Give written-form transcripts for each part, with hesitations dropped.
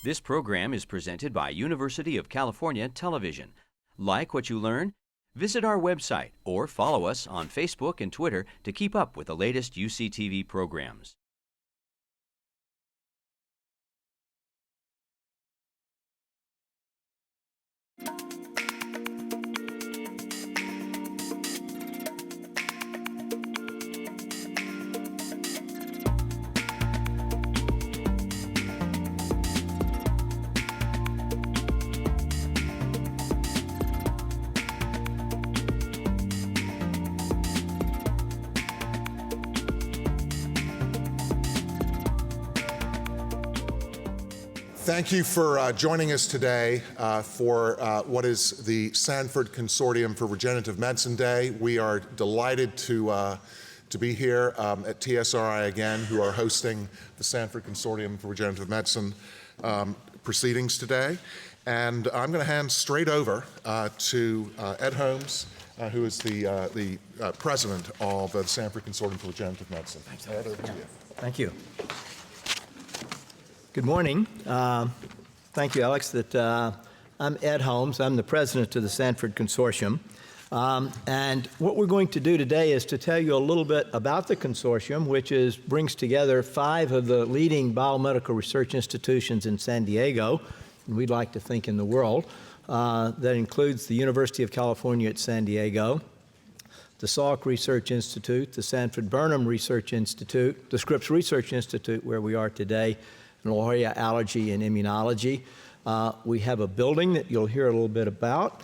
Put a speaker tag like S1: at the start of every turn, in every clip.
S1: This program is presented by University of California Television. Like what you learn? Visit our website or follow us on Facebook and Twitter to keep up with the latest UCTV programs.
S2: Thank you for joining us today for what is the Sanford Consortium for Regenerative Medicine Day. We are delighted to be here at TSRI again, who are hosting the Sanford Consortium for Regenerative Medicine proceedings today. And I'm going to hand straight over to Ed Holmes, who is the president of the Sanford Consortium for Regenerative Medicine. Ed, over to you.
S3: Thank you. Good morning. Thank you, Alex. I'm Ed Holmes. I'm the president of the Sanford Consortium. And what we're going to do today is to tell you a little bit about the consortium, which brings together 5 of the leading biomedical research institutions in San Diego, and we'd like to think in the world. That includes the University of California at San Diego, the Salk Research Institute, the Sanford Burnham Research Institute, the Scripps Research Institute, where we are today, and La Jolla Allergy and Immunology. We have a building that you'll hear a little bit about,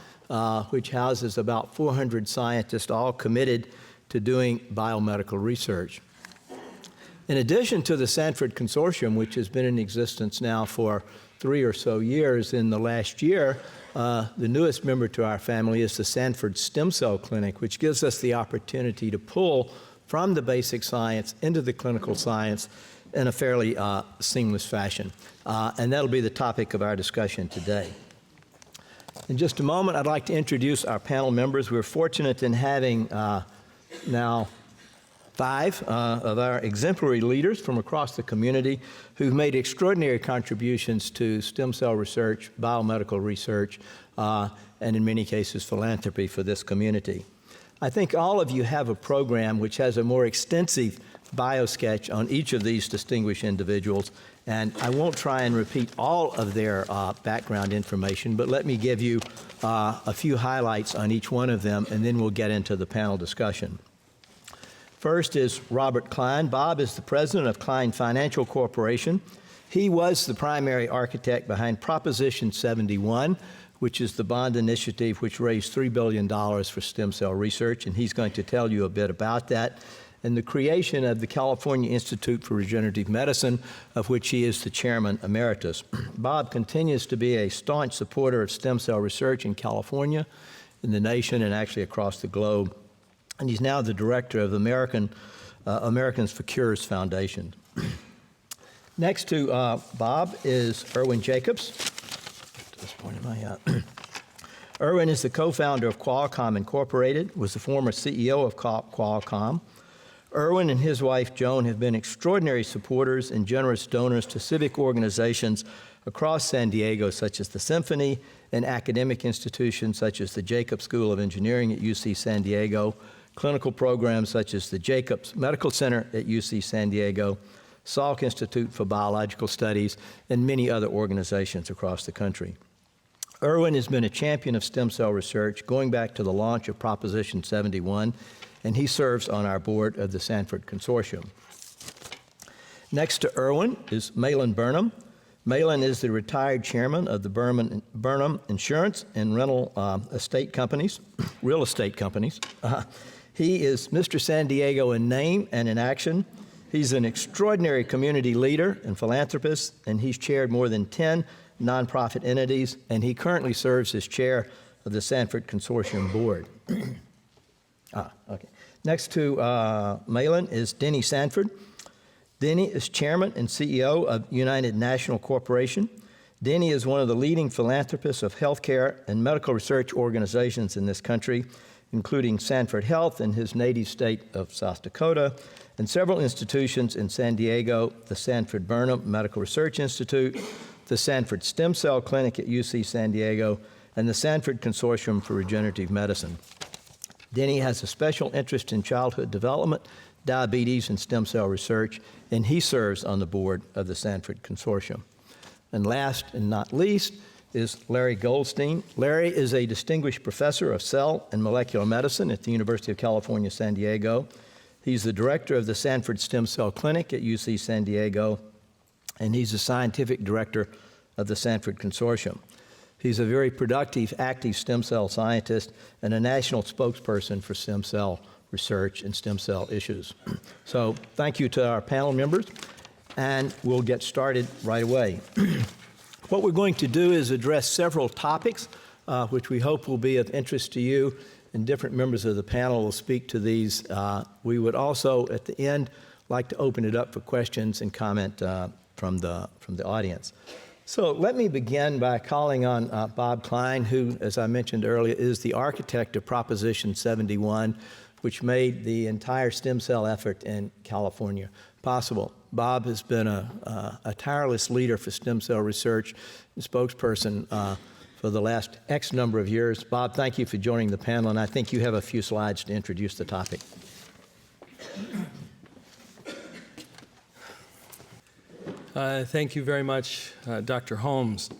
S3: which houses about 400 scientists, all committed to doing biomedical research. In addition to the Sanford Consortium, which has been in existence now for 3 or so years, in the last year, the newest member to our family is the Sanford Stem Cell Clinic, which gives us the opportunity to pull from the basic science into the clinical science in a fairly seamless fashion. And that'll be the topic of our discussion today. In just a moment, I'd like to introduce our panel members. We're fortunate in having now 5 of our exemplary leaders from across the community who've made extraordinary contributions to stem cell research, biomedical research, and in many cases, philanthropy for this community. I think all of you have a program which has a more extensive biosketch on each of these distinguished individuals, and I won't try and repeat all of their background information, but let me give you a few highlights on each one of them, and then we'll get into the panel discussion. First is Robert Klein. Bob is the president of Klein Financial Corporation. He was the primary architect behind Proposition 71, which is the bond initiative which raised $3 billion for stem cell research, and he's going to tell you a bit about that, and the creation of the California Institute for Regenerative Medicine, of which he is the chairman emeritus. Bob continues to be a staunch supporter of stem cell research in California, in the nation, and actually across the globe. And he's now the director of Americans for Cures Foundation. Next to Bob is Irwin Jacobs. At this point in my Irwin is the co-founder of Qualcomm Incorporated, was the former CEO of Qualcomm. Irwin and his wife, Joan, have been extraordinary supporters and generous donors to civic organizations across San Diego, such as the Symphony, and academic institutions such as the Jacobs School of Engineering at UC San Diego, clinical programs such as the Jacobs Medical Center at UC San Diego, Salk Institute for Biological Studies, and many other organizations across the country. Irwin has been a champion of stem cell research going back to the launch of Proposition 71, and he serves on our board of the Sanford Consortium. Next to Irwin is Malin Burnham. Malin is the retired chairman of the Burnham Insurance and Rental Estate Companies, real estate companies. He is Mr. San Diego in name and in action. He's an extraordinary community leader and philanthropist, and he's chaired more than 10 nonprofit entities, and he currently serves as chair of the Sanford Consortium board. Okay. Next to Malin is Denny Sanford. Denny is chairman and CEO of United National Corporation. Denny is one of the leading philanthropists of healthcare and medical research organizations in this country, including Sanford Health in his native state of South Dakota, and several institutions in San Diego, the Sanford Burnham Medical Research Institute, the Sanford Stem Cell Clinic at UC San Diego, and the Sanford Consortium for Regenerative Medicine. Denny has a special interest in childhood development, diabetes, and stem cell research, and he serves on the board of the Sanford Consortium. And last and not least is Larry Goldstein. Larry is a distinguished professor of cell and molecular medicine at the University of California, San Diego. He's the director of the Sanford Stem Cell Clinic at UC San Diego, and he's the scientific director of the Sanford Consortium. He's a very productive, active stem cell scientist and a national spokesperson for stem cell research and stem cell issues. So thank you to our panel members, and we'll get started right away. What we're going to do is address several topics, which we hope will be of interest to you, and different members of the panel will speak to these. We would also, at the end, like to open it up for questions and comment from the audience. So let me begin by calling on Bob Klein, who, as I mentioned earlier, is the architect of Proposition 71, which made the entire stem cell effort in California possible. Bob has been a tireless leader for stem cell research and spokesperson for the last X number of years. Bob, thank you for joining the panel, and I think you have a few slides to introduce the topic.
S4: Thank you very much, Dr. Holmes.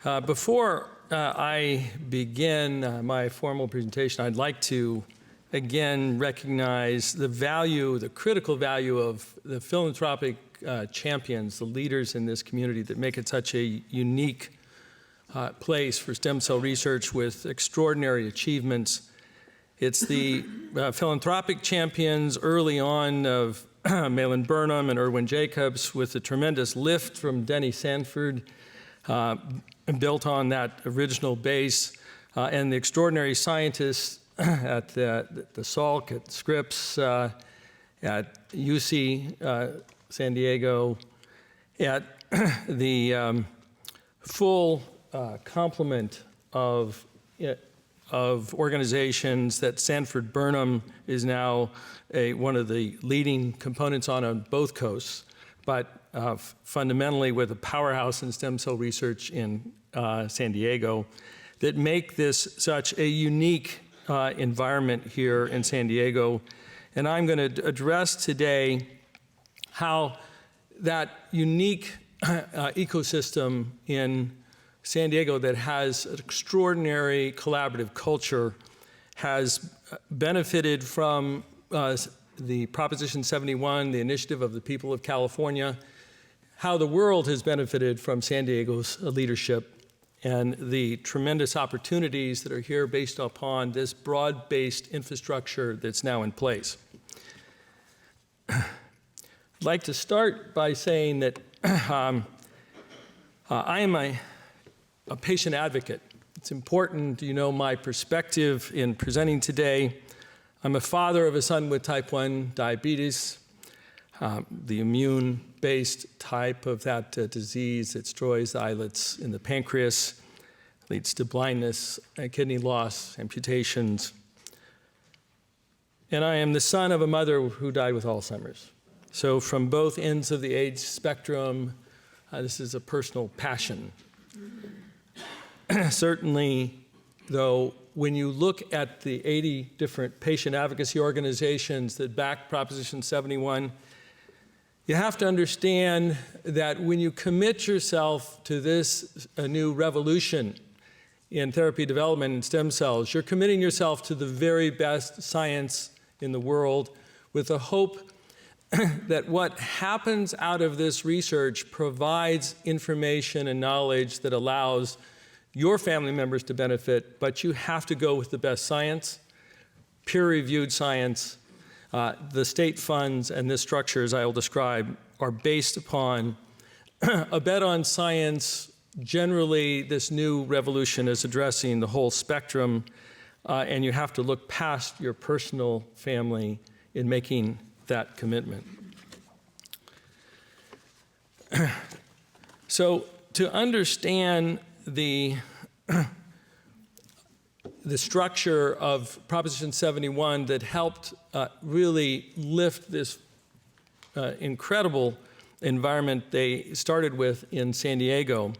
S4: Before I begin my formal presentation, I'd like to again recognize the value, the critical value of the philanthropic champions, the leaders in this community that make it such a unique place for stem cell research with extraordinary achievements. It's the philanthropic champions early on of Malin Burnham and Irwin Jacobs, with a tremendous lift from Denny Sanford, built on that original base, and the extraordinary scientists at the Salk, at Scripps, at UC San Diego, at the full complement of organizations that Sanford Burnham is now one of the leading components on both coasts, but fundamentally with a powerhouse in stem cell research in San Diego, that make this such a unique environment here in San Diego. And I'm going to address today how that unique ecosystem in San Diego that has an extraordinary collaborative culture has benefited from the Proposition 71, the initiative of the people of California, how the world has benefited from San Diego's leadership, and the tremendous opportunities that are here based upon this broad-based infrastructure that's now in place. I'd like to start by saying that I am a patient advocate. It's important you know my perspective in presenting today. I'm a father of a son with type 1 diabetes, the immune-based type of that disease that destroys the islets in the pancreas, leads to blindness, kidney loss, amputations. And I am the son of a mother who died with Alzheimer's. So from both ends of the age spectrum, this is a personal passion. Certainly, though, when you look at the 80 different patient advocacy organizations that back Proposition 71, you have to understand that when you commit yourself to this new revolution in therapy development and stem cells, you're committing yourself to the very best science in the world with the hope that what happens out of this research provides information and knowledge that allows your family members to benefit, but you have to go with the best science, peer-reviewed science. The state funds and this structure, as I will describe, are based upon a bet on science. Generally, this new revolution is addressing the whole spectrum, and you have to look past your personal family in making that commitment. So to understand the structure of Proposition 71 that helped really lift this incredible environment they started with in San Diego.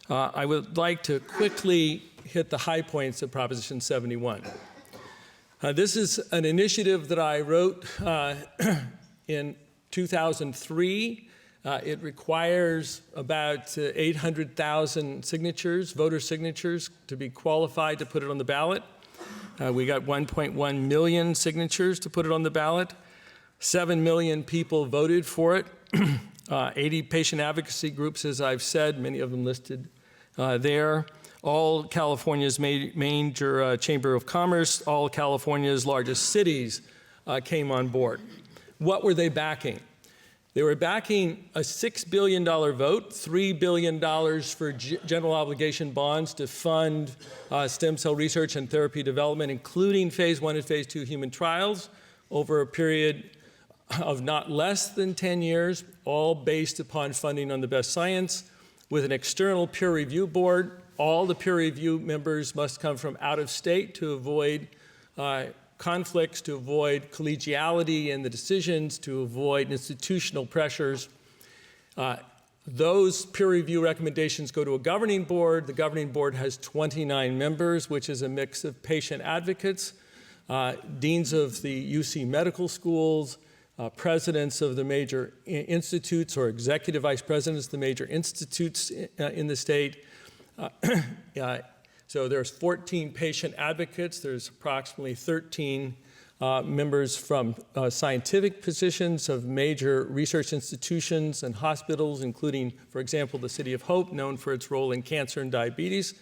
S4: I would like to quickly hit the high points of Proposition 71. This is an initiative that I wrote in 2003. It requires about 800,000 signatures, voter signatures, to be qualified to put it on the ballot. We got 1.1 million signatures to put it on the ballot. 7 million people voted for it. 80 patient advocacy groups, as I've said, many of them listed there. All California's major chamber of commerce, all California's largest cities came on board. What were they backing? They were backing a $6 billion vote, $3 billion for general obligation bonds to fund stem cell research and therapy development, including phase 1 and phase 2 human trials over a period of not less than 10 years, all based upon funding on the best science, with an external peer review board. All the peer review members must come from out of state to avoid conflicts, to avoid collegiality in the decisions, to avoid institutional pressures. Those peer review recommendations go to a governing board. The governing board has 29 members, which is a mix of patient advocates, deans of the UC medical schools, presidents of the major institutes, or executive vice presidents of the major institutes in the state. So there's 14 patient advocates. There's approximately 13 members from scientific positions of major research institutions and hospitals, including, for example, the City of Hope, known for its role in cancer and diabetes.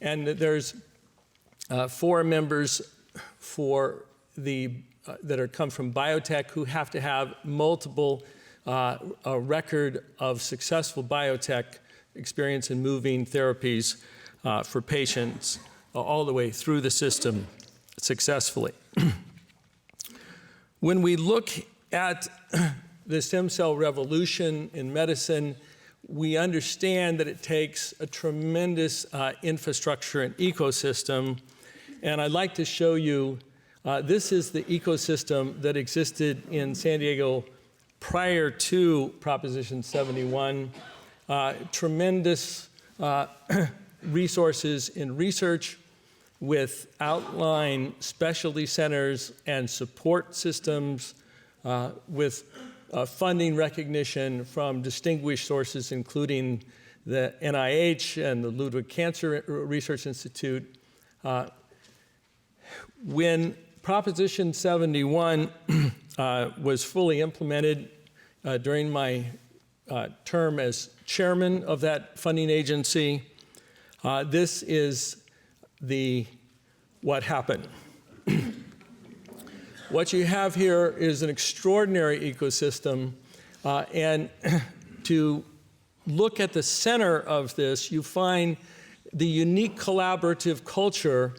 S4: And there's 4 members for that come from biotech, who have to have multiple a record of successful biotech experience in moving therapies for patients all the way through the system successfully. When we look at the stem cell revolution in medicine, we understand that it takes a tremendous infrastructure and ecosystem. And I'd like to show you, this is the ecosystem that existed in San Diego prior to Proposition 71. Tremendous resources in research, with outline specialty centers and support systems, with funding recognition from distinguished sources, including the NIH and the Ludwig Cancer Research Institute. When Proposition 71 was fully implemented during my term as chairman of that funding agency, this is what happened. What you have here is an extraordinary ecosystem, and to look at the center of this, you find the unique collaborative culture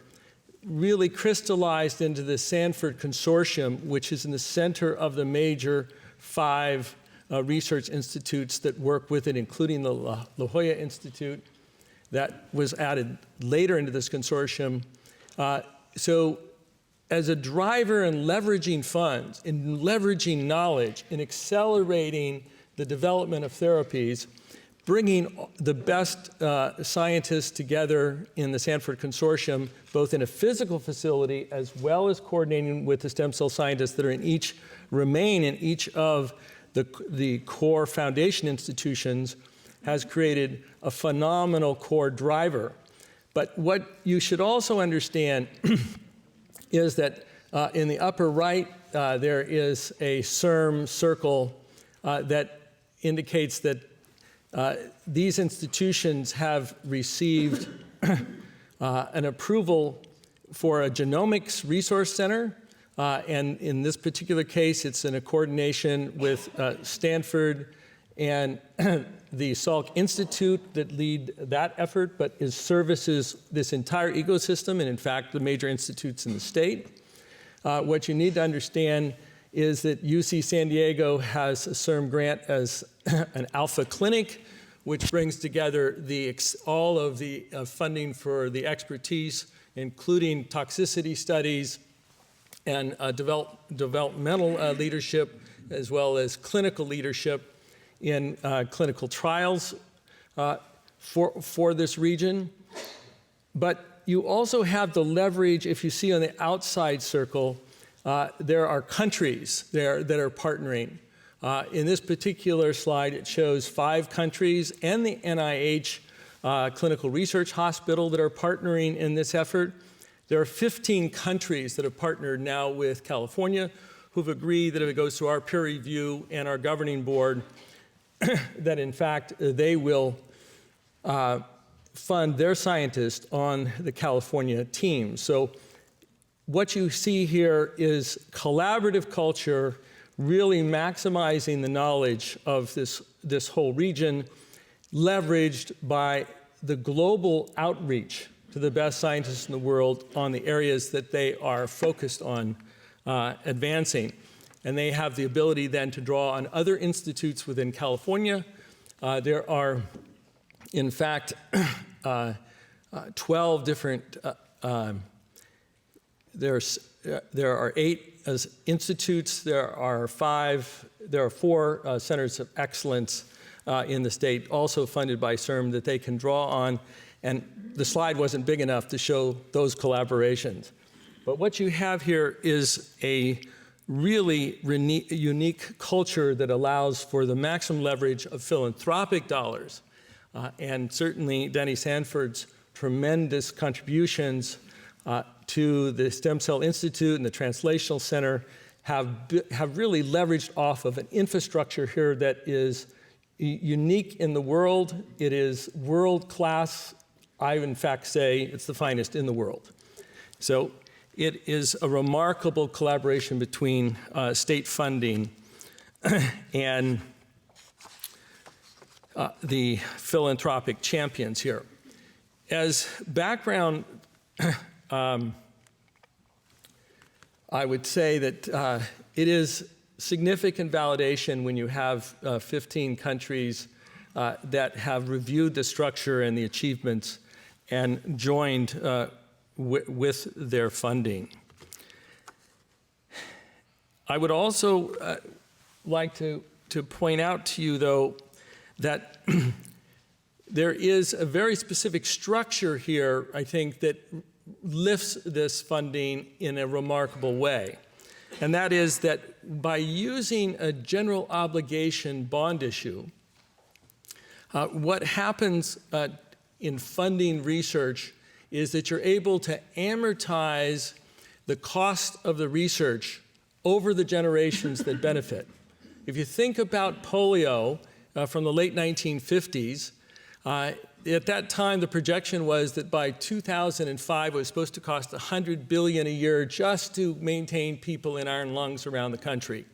S4: really crystallized into the Sanford Consortium, which is in the center of the major 5 research institutes that work with it, including the La Jolla Institute, that was added later into this consortium. So as a driver in leveraging funds, in leveraging knowledge, in accelerating the development of therapies, bringing the best scientists together in the Sanford Consortium, both in a physical facility as well as coordinating with the stem cell scientists that remain in each of the core foundation institutions, has created a phenomenal core driver. But what you should also understand is that in the upper right, there is a CIRM circle that indicates that these institutions have received an approval for a genomics resource center. And in this particular case, it's in a coordination with Stanford and the Salk Institute that lead that effort, but services this entire ecosystem, and in fact, the major institutes in the state. What you need to understand is that UC San Diego has a CIRM grant as an alpha clinic, which brings together all of the funding for the expertise, including toxicity studies and developmental leadership, as well as clinical leadership in clinical trials for this region. But you also have the leverage, if you see on the outside circle, there are countries there that are partnering. In this particular slide, it shows 5 countries and the NIH Clinical Research Hospital that are partnering in this effort. There are 15 countries that have partnered now with California who've agreed that if it goes through our peer review and our governing board, that in fact they will fund their scientists on the California team. So what you see here is collaborative culture really maximizing the knowledge of this whole region, leveraged by the global outreach to the best scientists in the world on the areas that they are focused on advancing. And they have the ability then to draw on other institutes within California. There are, in fact, 12 different, there are 8 institutes, there are 4 centers of excellence in the state, also funded by CERM, that they can draw on. And the slide wasn't big enough to show those collaborations. But what you have here is a really unique culture that allows for the maximum leverage of philanthropic dollars. And certainly Denny Sanford's tremendous contributions to the Stem Cell Institute and the Translational Center have really leveraged off of an infrastructure here that is unique in the world. It is world-class. I, in fact, say it's the finest in the world. So it is a remarkable collaboration between state funding and the philanthropic champions here. As background, I would say that it is significant validation when you have 15 countries that have reviewed the structure and the achievements and joined with their funding. I would also like to point out to you, though, that there is a very specific structure here, I think, that lifts this funding in a remarkable way. And that is that by using a general obligation bond issue, what happens in funding research is that you're able to amortize the cost of the research over the generations that benefit. If you think about polio from the late 1950s, at that time, the projection was that by 2005, it was supposed to cost $100 billion a year just to maintain people in iron lungs around the country.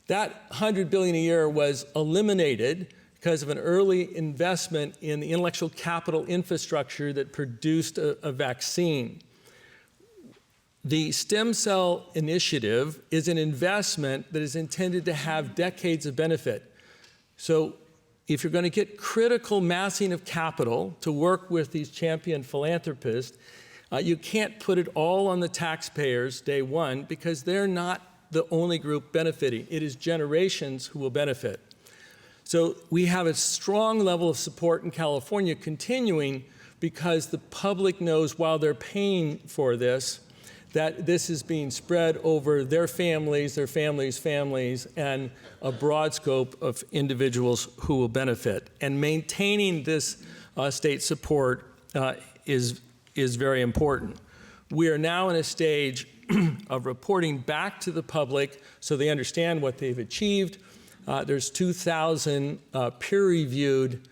S4: That $100 billion a year was eliminated because of an early investment in the intellectual capital infrastructure that produced a vaccine. The stem cell initiative is an investment that is intended to have decades of benefit. So if you're going to get critical massing of capital to work with these champion philanthropists, you can't put it all on the taxpayers day one, because they're not the only group benefiting. It is generations who will benefit. So we have a strong level of support in California continuing, because the public knows while they're paying for this, that this is being spread over their families, and a broad scope of individuals who will benefit. And maintaining this state support is very important. We are now in a stage of reporting back to the public so they understand what they've achieved. There's 2,000 peer-reviewed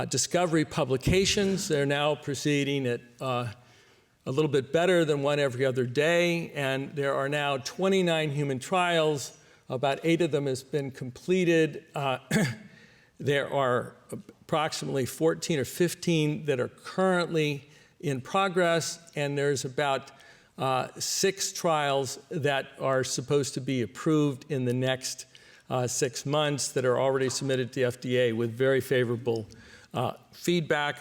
S4: discovery publications. They're now proceeding at a little bit better than one every other day, and there are now 29 human trials. About 8 of them has been completed. There are approximately 14 or 15 that are currently in progress, and there's about 6 trials that are supposed to be approved in the next 6 months that are already submitted to the FDA with very favorable feedback.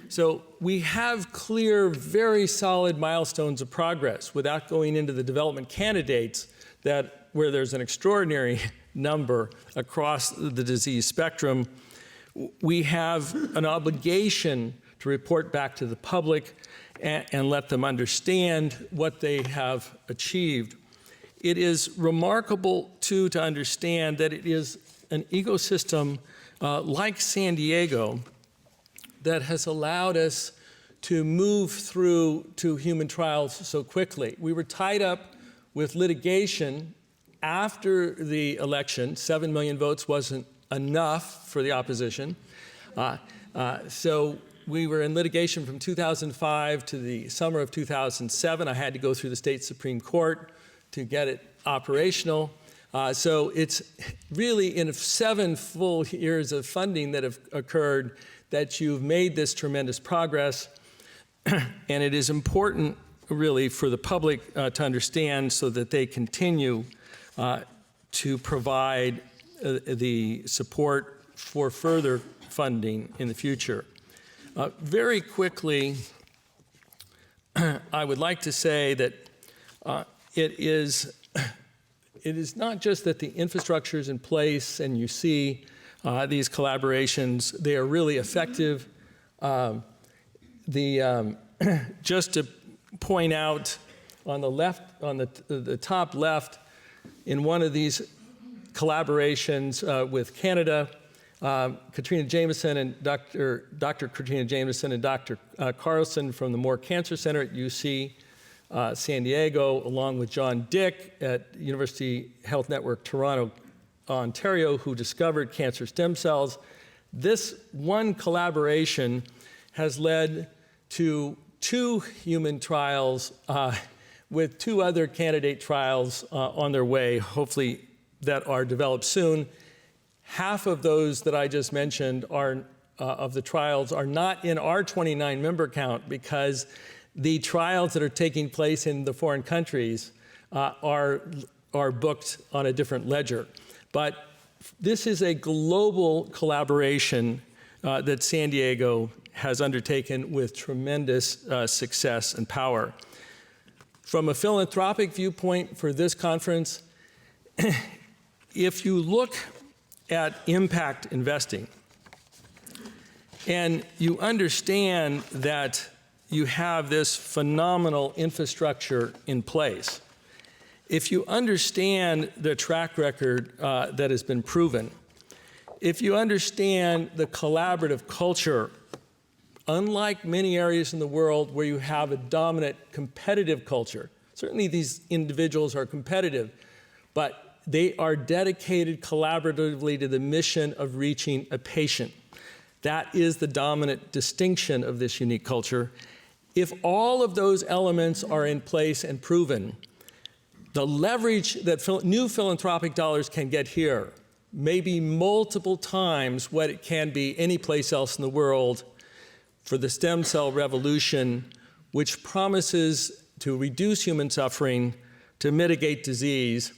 S4: So we have clear, very solid milestones of progress without going into the development candidates that where there's an extraordinary number across the disease spectrum, we have an obligation to report back to the public and let them understand what they have achieved. It is remarkable, too, to understand that it is an ecosystem like San Diego that has allowed us to move through to human trials so quickly. We were tied up with litigation after the election. 7 million votes wasn't enough for the opposition. So we were in litigation from 2005 to the summer of 2007. I had to go through the state Supreme Court to get it operational. So it's really in 7 full years of funding that have occurred that you've made this tremendous progress. And it is important, really, for the public to understand so that they continue to provide the support for further funding in the future. Very quickly, I would like to say that it is not just that the infrastructure is in place and you see these collaborations, they are really effective. Just to point out on the left, on the top left, in one of these collaborations with Canada, Katrina Jameson and Dr. Katrina Jameson and Dr. Carlson from the Moore Cancer Center at UC San Diego, along with John Dick at University Health Network Toronto, Ontario, who discovered cancer stem cells. This one collaboration has led to 2 human trials with 2 other candidate trials on their way, hopefully that are developed soon. Half of those that I just mentioned of the trials are not in our 29-member count because the trials that are taking place in the foreign countries are booked on a different ledger. But this is a global collaboration that San Diego has undertaken with tremendous success and power. From a philanthropic viewpoint for this conference, if you look at impact investing and you understand that you have this phenomenal infrastructure in place, if you understand the track record that has been proven, if you understand the collaborative culture, unlike many areas in the world where you have a dominant competitive culture, certainly these individuals are competitive, but they are dedicated collaboratively to the mission of reaching a patient. That is the dominant distinction of this unique culture. If all of those elements are in place and proven, the leverage that new philanthropic dollars can get here may be multiple times what it can be any place else in the world for the stem cell revolution, which promises to reduce human suffering, to mitigate disease.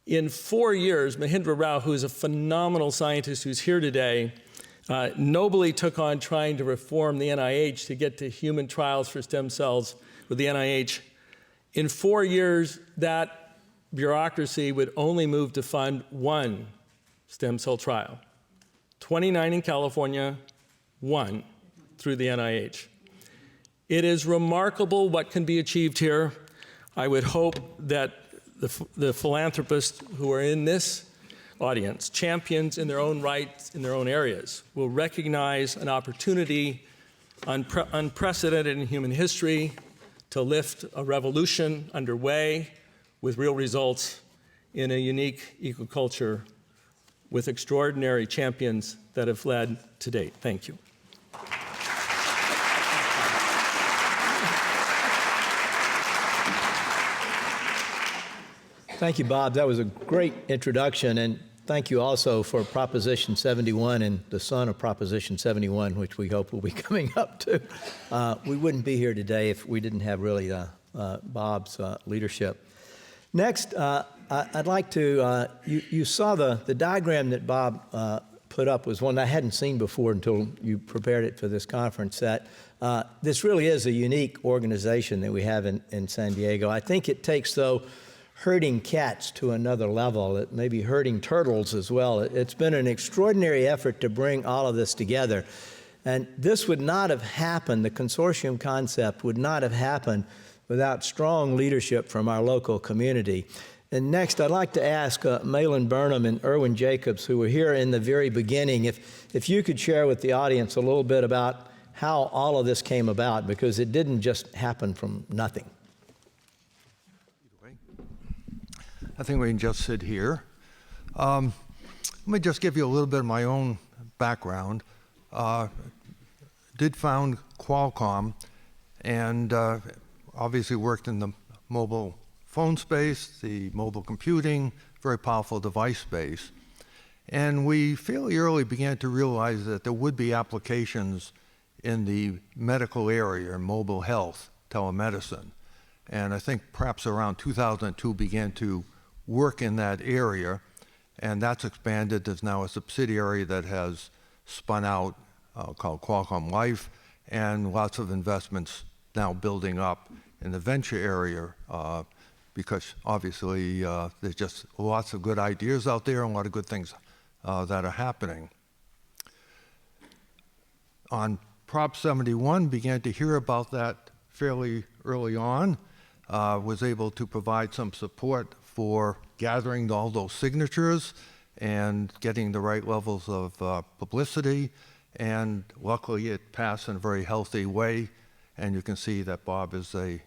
S4: In 4 years, Mahindra Rao, who is a phenomenal scientist who's here today, nobly took on trying to reform the NIH to get to human trials for stem cells with the NIH. In 4 years, that bureaucracy would only move to fund 1 stem cell trial. 29 in California, 1 through the NIH. It is remarkable what can be achieved here. I would hope that the philanthropists who are in this audience, champions in their own rights, in their own areas, will recognize an opportunity unprecedented in human history to lift a revolution underway with real results in a unique ecoculture with extraordinary champions that have led to date. Thank you.
S3: Thank you, Bob. That was a great introduction, and thank you also for Proposition 71 and the son of Proposition 71, which we hope will be coming up to. We wouldn't be here today if we didn't have really Bob's leadership. Next, I'd like to, you saw the diagram that Bob put up was one I hadn't seen before until you prepared it for this conference, that this really is a unique organization that we have in San Diego. I think it takes, though, herding cats to another level. It may be herding turtles as well. It's been an extraordinary effort to bring all of this together. And this would not have happened, the consortium concept would not have happened without strong leadership from our local community. And next, I'd like to ask Malin Burnham and Erwin Jacobs, who were here in the very beginning, if you could share with the audience a little bit about how all of this came about, because it didn't just happen from nothing.
S5: I think we can just sit here. Let me just give you a little bit of my own background. Did found Qualcomm and obviously worked in the mobile phone space, the mobile computing, very powerful device space. And we fairly early began to realize that there would be applications in the medical area, mobile health, telemedicine. And I think perhaps around 2002 began to work in that area, and that's expanded. There's now a subsidiary that has spun out called Qualcomm Life, and lots of investments now building up in the venture area because obviously there's just lots of good ideas out there and a lot of good things that are happening. On Prop 71, began to hear about that fairly early on, was able to provide some support for gathering all those signatures and getting the right levels of publicity, and luckily it passed in a very healthy way, and you can see that Bob is a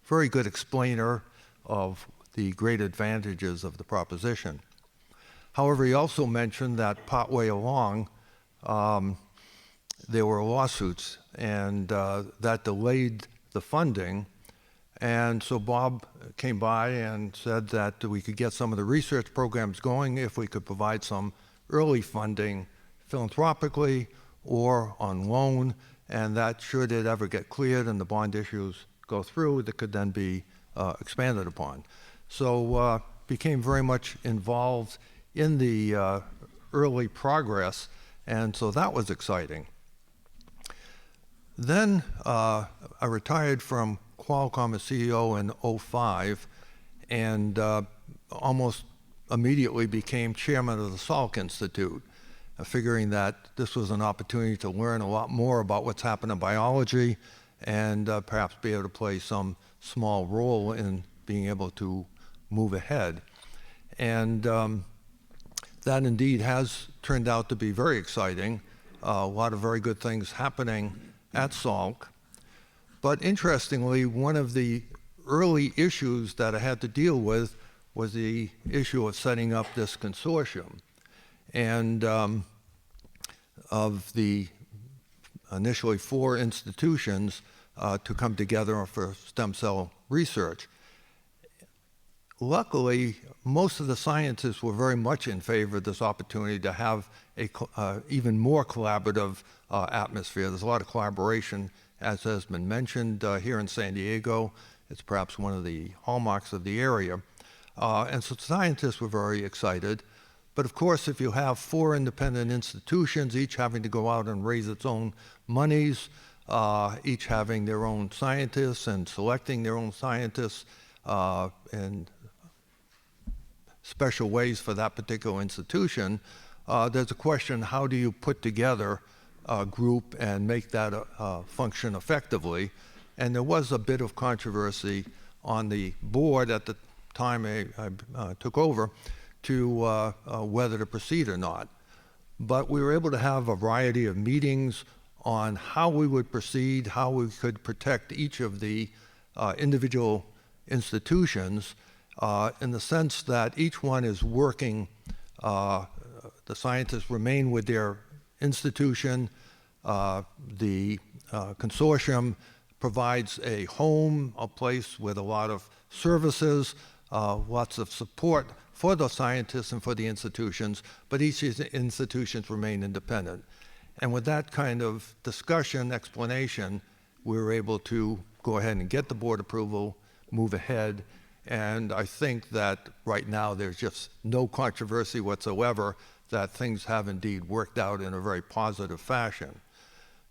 S5: very good explainer of the great advantages of the proposition. However, he also mentioned that partway along there were lawsuits, and that delayed the funding. And so Bob came by and said that we could get some of the research programs going if we could provide some early funding philanthropically or on loan, and that should it ever get cleared and the bond issues go through, that could then be expanded upon. So became very much involved in the early progress, and so that was exciting. Then I retired from Qualcomm as CEO in 2005, and almost immediately became chairman of the Salk Institute, figuring that this was an opportunity to learn a lot more about what's happened in biology and perhaps be able to play some small role in being able to move ahead. And that indeed has turned out to be very exciting. A lot of very good things happening at Salk. But interestingly, one of the early issues that I had to deal with was the issue of setting up this consortium. And of the initially 4 institutions to come together for stem cell research. Luckily, most of the scientists were very much in favor of this opportunity to have a even more collaborative atmosphere. There's a lot of collaboration, as has been mentioned here in San Diego. It's perhaps one of the hallmarks of the area. And so scientists were very excited. But of course, if you have 4 independent institutions, each having to go out and raise its own monies, each having their own scientists and selecting their own scientists in special ways for that particular institution, there's a question, how do you put together a group and make that function effectively? And there was a bit of controversy on the board at the time I took over to whether to proceed or not. But we were able to have a variety of meetings on how we would proceed, how we could protect each of the individual institutions in the sense that each one is working, the scientists remain with their institution, the consortium provides a home, a place with a lot of services, lots of support for the scientists and for the institutions, but each of the institutions remain independent. And with that kind of discussion, explanation, we were able to go ahead and get the board approval, move ahead, and I think that right now there's just no controversy whatsoever that things have indeed worked out in a very positive fashion.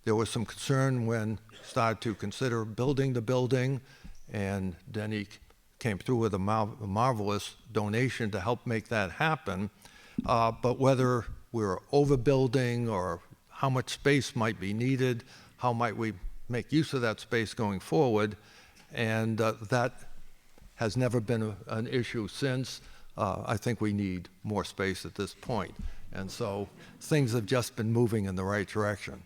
S5: There was some concern when started to consider building the building, and Denny came through with a marvelous donation to help make that happen. But whether we're overbuilding or how much space might be needed, how might we make use of that space going forward, and that has never been an issue since. I think we need more space at this point. And so things have just been moving in the right direction.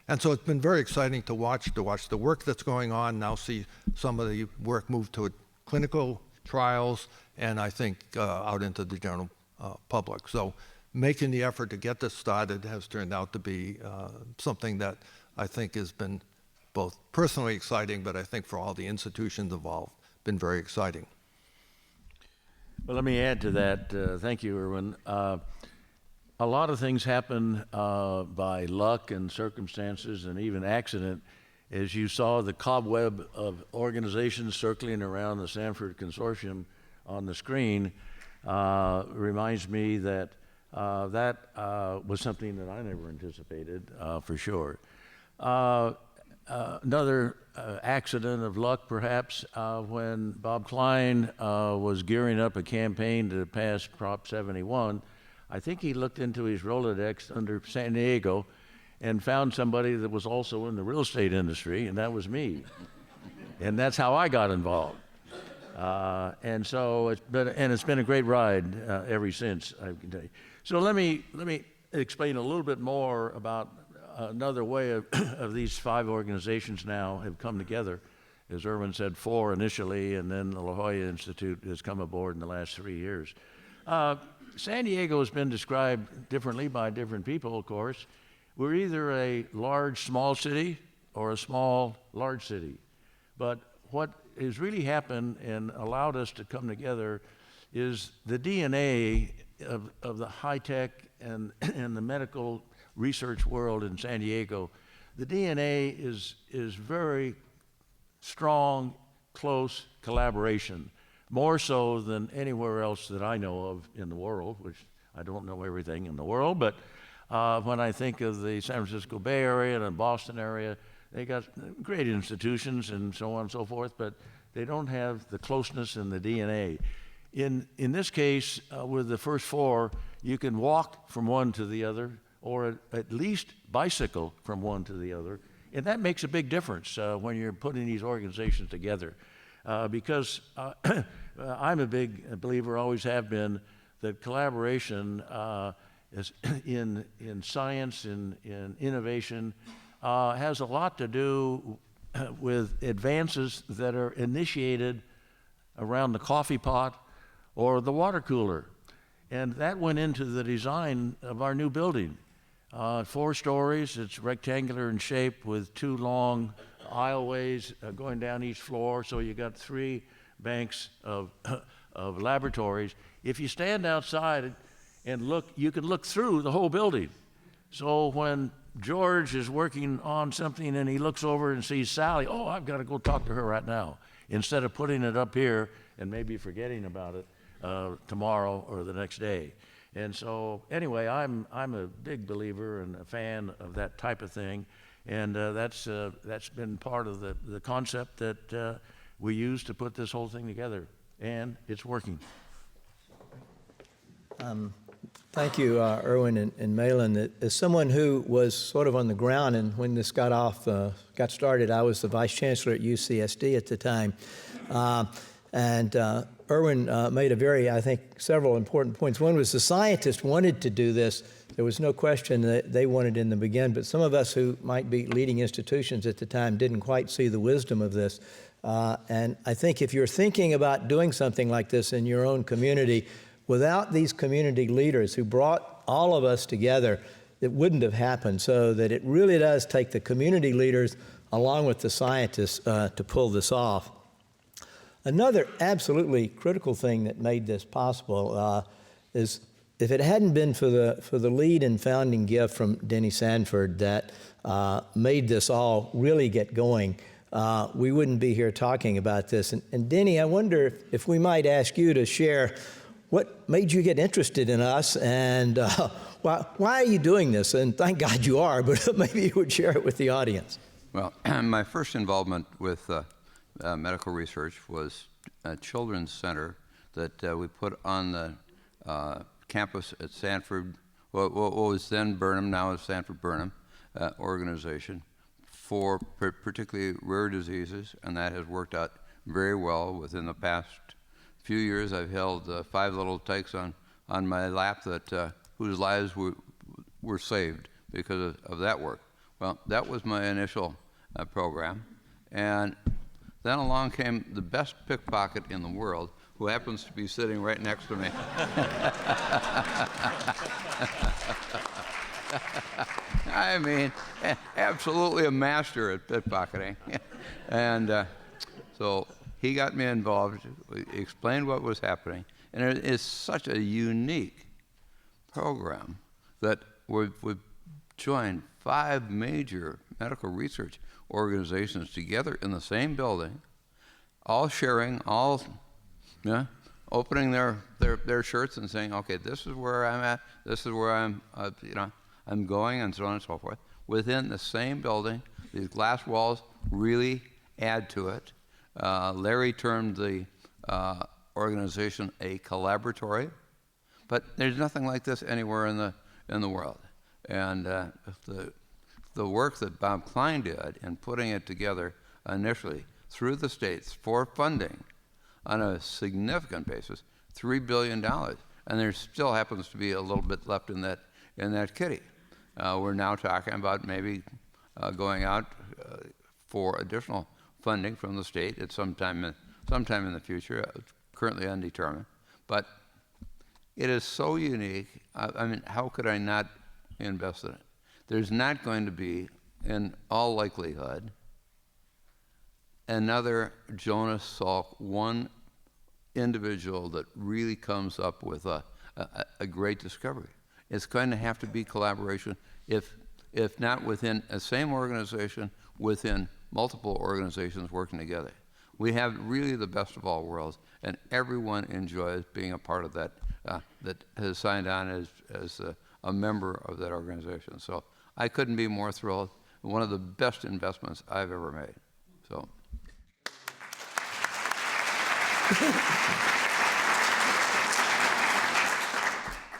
S5: And so it's been very exciting to watch the work that's going on, now see some of the work move to clinical trials, and I think out into the general public. So making the effort to get this started has turned out to be something that I think has been both personally exciting, but I think for all the institutions involved, been very exciting.
S6: Well, let me add to that. Thank you, Erwin. A lot of things happen by luck and circumstances and even accident. As you saw the cobweb of organizations circling around the Sanford Consortium on the screen, reminds me that that was something that I never anticipated, for sure. Another accident of luck, perhaps, when Bob Klein was gearing up a campaign to pass Prop 71, I think he looked into his Rolodex under San Diego and found somebody that was also in the real estate industry, and that was me. And that's how I got involved. And so it's been a great ride ever since, I can tell you. So let me explain a little bit more about another way of these 5 organizations now have come together. As Erwin said, 4 initially, and then the La Jolla Institute has come aboard in the last 3 years. San Diego has been described differently by different people, of course. We're either a large, small city or a small, large city. But what has really happened and allowed us to come together is the DNA of the high-tech and the medical research world in San Diego. The DNA is very strong, close collaboration, more so than anywhere else that I know of in the world, which I don't know everything in the world, but when I think of the San Francisco Bay Area and the Boston area, they got great institutions and so on and so forth, but they don't have the closeness in the DNA. In this case, with the first 4, you can walk from one to the other, or at least bicycle from one to the other, and that makes a big difference when you're putting these organizations together. Because I'm a big believer, always have been, that collaboration is in science, in innovation, has a lot to do with advances that are initiated around the coffee pot or the water cooler. And that went into the design of our new building. 4 stories, it's rectangular in shape with 2 long aisleways going down each floor, so you got 3 banks of laboratories. If you stand outside and look, you can look through the whole building. So when George is working on something and he looks over and sees Sally, oh, I've got to go talk to her right now, instead of putting it up here and maybe forgetting about it tomorrow or the next day. And so anyway, I'm a big believer and a fan of that type of thing, and that's been part of the concept that we use to put this whole thing together, and it's working.
S3: Thank you, Erwin and Malin. As someone who was sort of on the ground, and when this got started, I was the vice chancellor at UCSD at the time, and Erwin made I think, several important points. One was the scientists wanted to do this. There was no question that they wanted in the beginning, but some of us who might be leading institutions at the time didn't quite see the wisdom of this. And I think if you're thinking about doing something like this in your own community, without these community leaders who brought all of us together, it wouldn't have happened. So that it really does take the community leaders along with the scientists to pull this off. Another absolutely critical thing that made this possible is if it hadn't been for the lead and founding gift from Denny Sanford that made this all really get going, we wouldn't be here talking about this. And Denny, I wonder if we might ask you to share what made you get interested in us, and why are you doing this? And thank God you are, but maybe you would share it with the audience.
S7: Well, my first involvement with medical research was children's center that we put on the campus at Sanford, what was then Burnham, now is Sanford Burnham organization for particularly rare diseases, and that has worked out very well. Within the past few years, I've held 5 little tykes on my lap that whose lives were saved because of that work. Well, that was my initial program, and then along came the best pickpocket in the world, who happens to be sitting right next to me. I mean, absolutely a master at pickpocketing. And so he got me involved, explained what was happening, and it is such a unique program that we've joined 5 major medical research organizations together in the same building, all sharing, all opening their shirts and saying, okay, this is where I'm at, this is where I'm going, and so on and so forth. Within the same building, these glass walls really add to it. Larry termed the organization a collaboratory, but there's nothing like this anywhere in the world. And the work that Bob Klein did in putting it together initially through the states for funding on a significant basis, $3 billion, and there still happens to be a little bit left in that kitty. We're now talking about maybe going out for additional funding from the state at sometime in the future, currently undetermined. But it is so unique. I mean, how could I not invest in it? There's not going to be, in all likelihood, another Jonas Salk, one individual that really comes up with a great discovery. It's going to have to be collaboration, if not within a same organization, within multiple organizations working together. We have really the best of all worlds, and everyone enjoys being a part of that, that has signed on as a member of that organization. So I couldn't be more thrilled. One of the best investments I've ever made. So.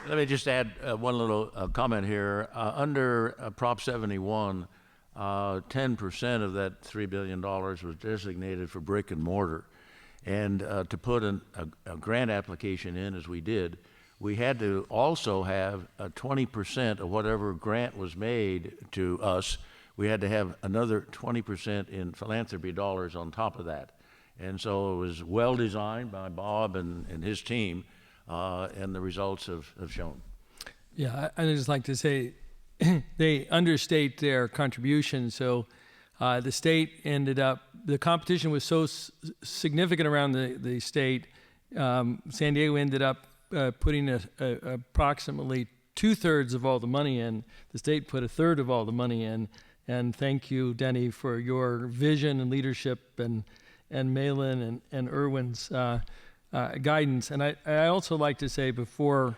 S6: Let me just add one little comment here. Under Prop 71, 10% of that $3 billion was designated for brick and mortar. And to put a grant application in, as we did, we had to also have 20% of whatever grant was made to us. We had to have another 20% in philanthropy dollars on top of that. And so it was well designed by Bob and his team, and the results have shown.
S4: Yeah, I'd just like to say they understate their contribution. So the state ended up, the competition was so significant around the state, San Diego ended up putting approximately 2/3 of all the money in. The state put 1/3 of all the money in. And thank you, Denny, for your vision and leadership, and Malin and Irwin's guidance. And I also like to say, before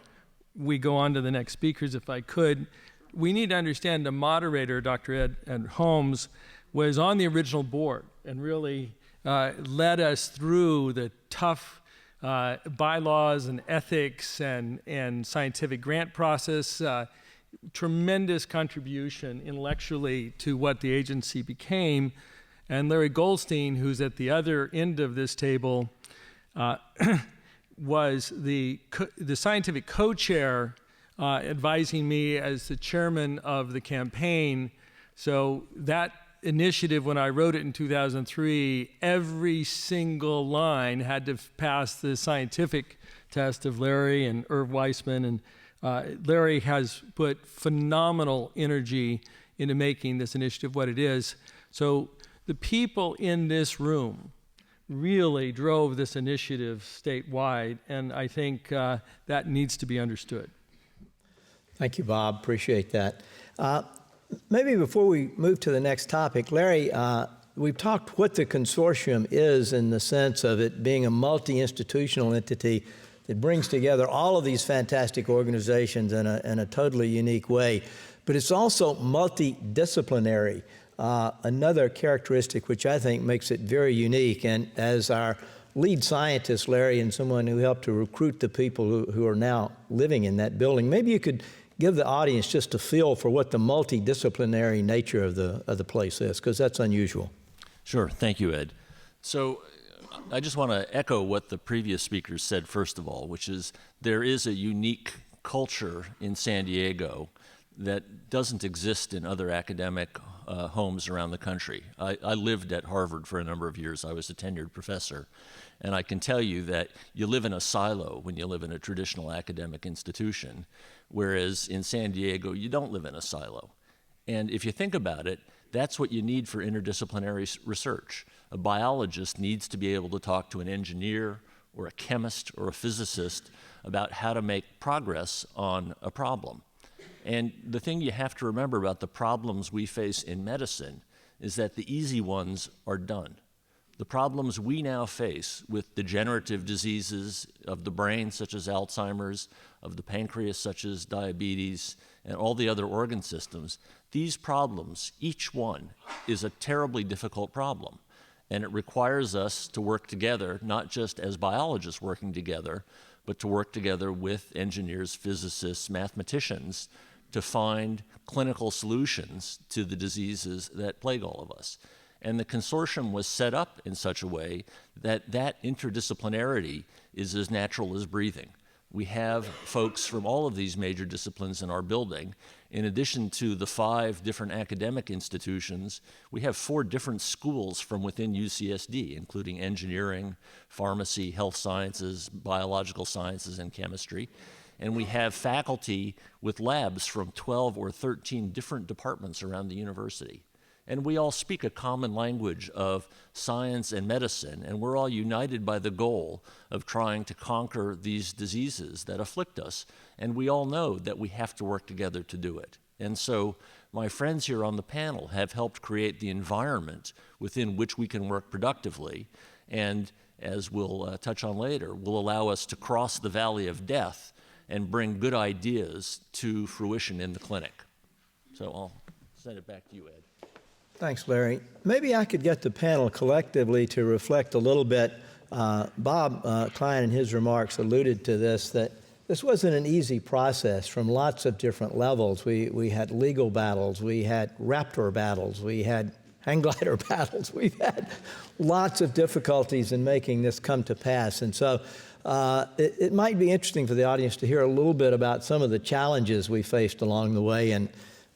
S4: we go on to the next speakers, if I could, we need to understand the moderator, Dr. Ed Holmes, was on the original board and really led us through the tough bylaws and ethics and scientific grant process. Tremendous contribution intellectually to what the agency became. And Larry Goldstein, who's at the other end of this table, was the scientific co-chair, advising me as the chairman of the campaign. So that initiative, when I wrote it in 2003, every single line had to pass the scientific test of Larry and Irv Weissman. And Larry has put phenomenal energy into making this initiative what it is. So the people in this room really drove this initiative statewide, and I think that needs to be understood.
S3: Thank you, Bob. Appreciate that. Maybe before we move to the next topic, Larry, we've talked what the consortium is in the sense of it being a multi-institutional entity that brings together all of these fantastic organizations in a totally unique way. But it's also multidisciplinary, another characteristic which I think makes it very unique. And as our lead scientist, Larry, and someone who helped to recruit the people who are now living in that building. Maybe you could give the audience just a feel for what the multidisciplinary nature of the place is, because that's unusual.
S8: Sure. Thank you, Ed. So I just want to echo what the previous speakers said, first of all, which is there is a unique culture in San Diego that doesn't exist in other academic homes around the country. I lived at Harvard for a number of years. I was a tenured professor. And I can tell you that you live in a silo when you live in a traditional academic institution, whereas in San Diego, you don't live in a silo. And if you think about it, that's what you need for interdisciplinary research. A biologist needs to be able to talk to an engineer or a chemist or a physicist about how to make progress on a problem. And the thing you have to remember about the problems we face in medicine is that the easy ones are done. The problems we now face with degenerative diseases of the brain, such as Alzheimer's, of the pancreas, such as diabetes, and all the other organ systems, these problems, each one, is a terribly difficult problem. And it requires us to work together, not just as biologists working together, but to work together with engineers, physicists, mathematicians, to find clinical solutions to the diseases that plague all of us. And the consortium was set up in such a way that that interdisciplinarity is as natural as breathing. We have folks from all of these major disciplines in our building. In addition to the 5 different academic institutions, we have 4 different schools from within UCSD, including engineering, pharmacy, health sciences, biological sciences, and chemistry. And we have faculty with labs from 12 or 13 different departments around the university. And we all speak a common language of science and medicine, and we're all united by the goal of trying to conquer these diseases that afflict us. And we all know that we have to work together to do it. And so my friends here on the panel have helped create the environment within which we can work productively, and as we'll touch on later, will allow us to cross the valley of death and bring good ideas to fruition in the clinic. So I'll send it back to you, Ed.
S3: Thanks, Larry. Maybe I could get the panel collectively to reflect a little bit. Bob Klein in his remarks alluded to this, that this wasn't an easy process from lots of different levels. We had legal battles, we had raptor battles, we had hang glider battles, we've had lots of difficulties in making this come to pass. And so it might be interesting for the audience to hear a little bit about some of the challenges we faced along the way, and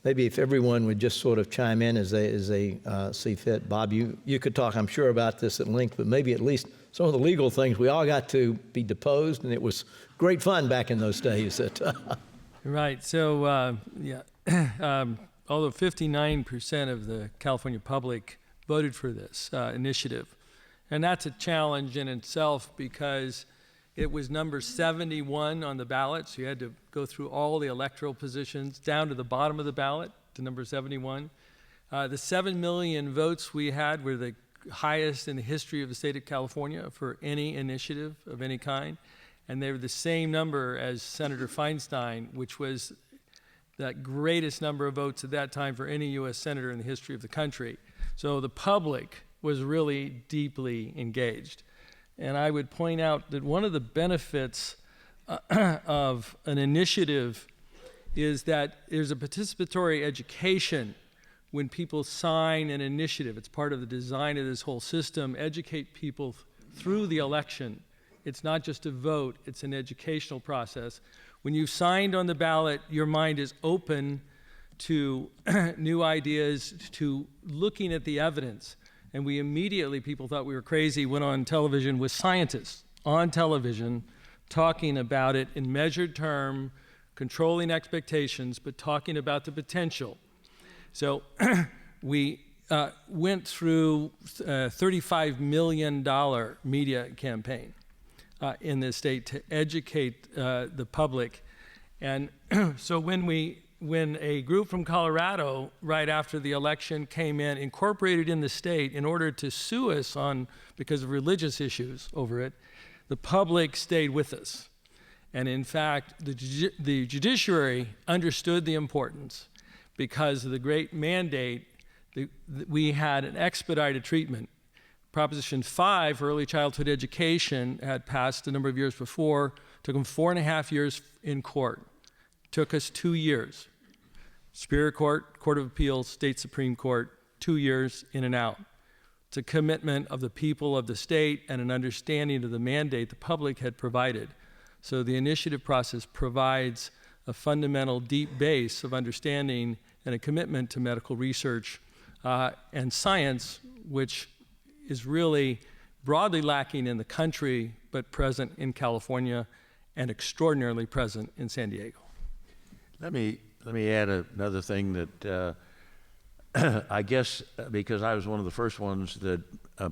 S3: maybe if everyone would just sort of chime in as they see fit. Bob, you could talk, I'm sure, about this at length, but maybe at least some of the legal things. We all got to be deposed, and it was great fun back in those days.
S4: Right. So, although 59% of the California public voted for this initiative, and that's a challenge in itself because it was number 71 on the ballot, so you had to go through all the electoral positions down to the bottom of the ballot to number 71. The 7 million votes we had were the highest in the history of the state of California for any initiative of any kind, and they were the same number as Senator Feinstein, which was the greatest number of votes at that time for any U.S. senator in the history of the country. So the public was really deeply engaged. And I would point out that one of the benefits of an initiative is that there's a participatory education when people sign an initiative. It's part of the design of this whole system, educate people through the election. It's not just a vote, it's an educational process. When you've signed on the ballot, your mind is open to new ideas, to looking at the evidence. And we immediately, people thought we were crazy, went on television with scientists on television talking about it in measured term, controlling expectations, but talking about the potential. So we went through a $35 million media campaign in this state to educate the public. And so when a group from Colorado, right after the election, came in, incorporated in the state in order to sue us because of religious issues over it, the public stayed with us. And in fact, the judiciary understood the importance because of the great mandate. We had an expedited treatment. Proposition 5, early childhood education, had passed a number of years before, took them 4.5 years in court. Took us 2 years. Superior Court, Court of Appeals, State Supreme Court, 2 years in and out. It's a commitment of the people of the state and an understanding of the mandate the public had provided. So the initiative process provides a fundamental deep base of understanding and a commitment to medical research and science, which is really broadly lacking in the country, but present in California and extraordinarily present in San Diego.
S6: Let me add another thing that I guess because I was one of the first ones that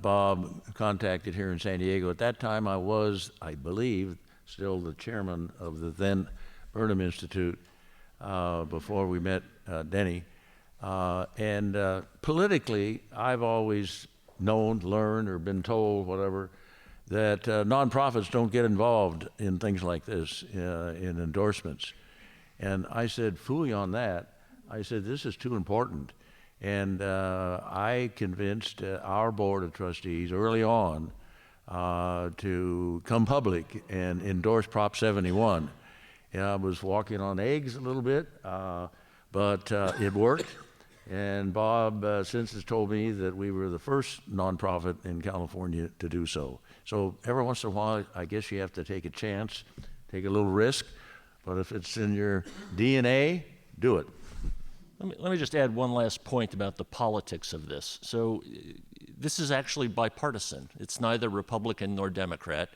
S6: Bob contacted here in San Diego. At that time, I was, I believe, still the chairman of the then Burnham Institute before we met Denny. And politically, I've always known, learned, or been told, whatever, that nonprofits don't get involved in things like this, in endorsements. And I said, phooey on that. I said, this is too important. And I convinced our board of trustees early on to come public and endorse Prop 71. And I was walking on eggs a little bit, but it worked. And Bob since has told me that we were the first nonprofit in California to do so. So every once in a while, I guess you have to take a chance, take a little risk, but if it's in your DNA, do it.
S8: Let me just add one last point about the politics of this. So this is actually bipartisan. It's neither Republican nor Democrat.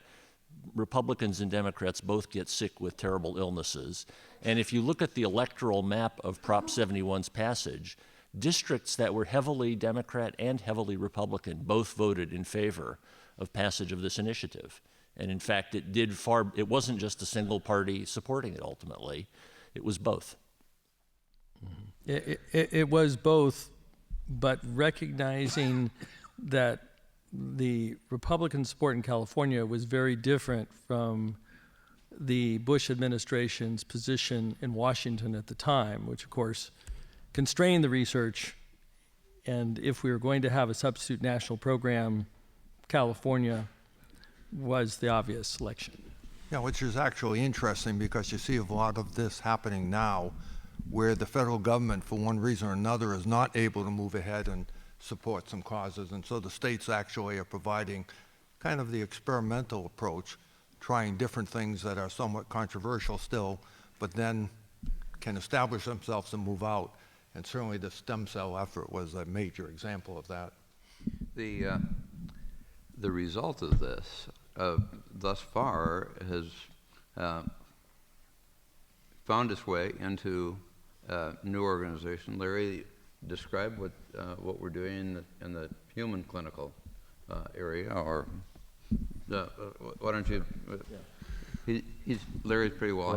S8: Republicans and Democrats both get sick with terrible illnesses. And if you look at the electoral map of Prop 71's passage, districts that were heavily Democrat and heavily Republican both voted in favor of passage of this initiative. And in fact, it wasn't just a single party supporting it ultimately, it was both.
S4: It was both, but recognizing that the Republican support in California was very different from the Bush administration's position in Washington at the time, which of course constrained the research. And if we were going to have a substitute national program, California was the obvious selection.
S5: Yeah, which is actually interesting because you see a lot of this happening now where the federal government, for one reason or another, is not able to move ahead and support some causes. And so the states actually are providing kind of the experimental approach, trying different things that are somewhat controversial still, but then can establish themselves and move out. And certainly the stem cell effort was a major example of that.
S7: The result of this thus far has found its way into a new organization. Larry described what we're doing in the human clinical area, or why don't you? Larry's pretty well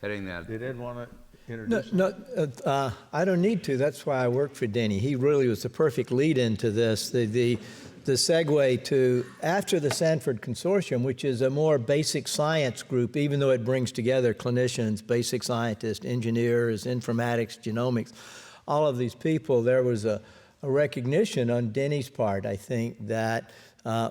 S7: heading that.
S6: Did Ed want to introduce?
S3: No, I don't need to. That's why I work for Denny. He really was the perfect lead into this. The segue to after the Sanford Consortium, which is a more basic science group, even though it brings together clinicians, basic scientists, engineers, informatics, genomics, all of these people, there was a recognition on Denny's part, I think, that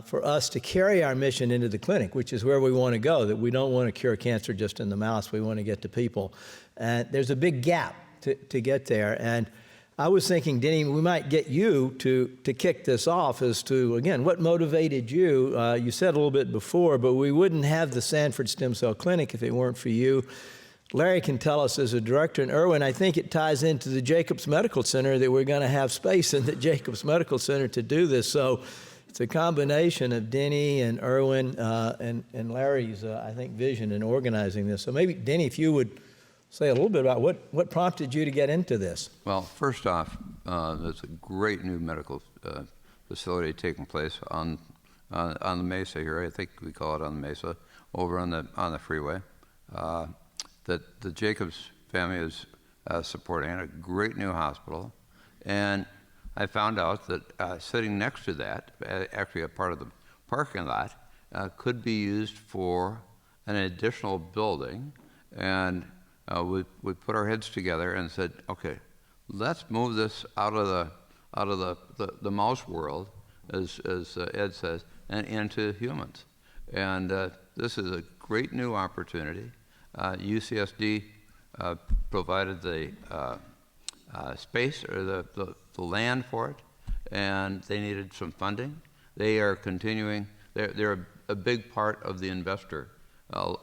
S3: for us to carry our mission into the clinic, which is where we want to go, that we don't want to cure cancer just in the mouse, we want to get to people. And there's a big gap to get there. And I was thinking, Denny, we might get you to kick this off as to, again, what motivated you? You said a little bit before, but we wouldn't have the Sanford Stem Cell Clinic if it weren't for you. Larry can tell us as a director, and Erwin, I think it ties into the Jacobs Medical Center that we're going to have space in the Jacobs Medical Center to do this. So it's a combination of Denny and Erwin and Larry's, I think, vision in organizing this. So maybe, Denny, if you would say a little bit about what prompted you to get into this.
S7: Well, first off, there's a great new medical facility taking place on the Mesa here. I think we call it on the Mesa, over on the freeway. That the Jacobs family is supporting a great new hospital, and I found out that sitting next to that, actually a part of the parking lot, could be used for an additional building, and we put our heads together and said, okay, let's move this out of the mouse world as Ed says, and into humans. And this is a great new opportunity. UCSD provided the space or the land for it, and they needed some funding. They are continuing, they're a big part of the investor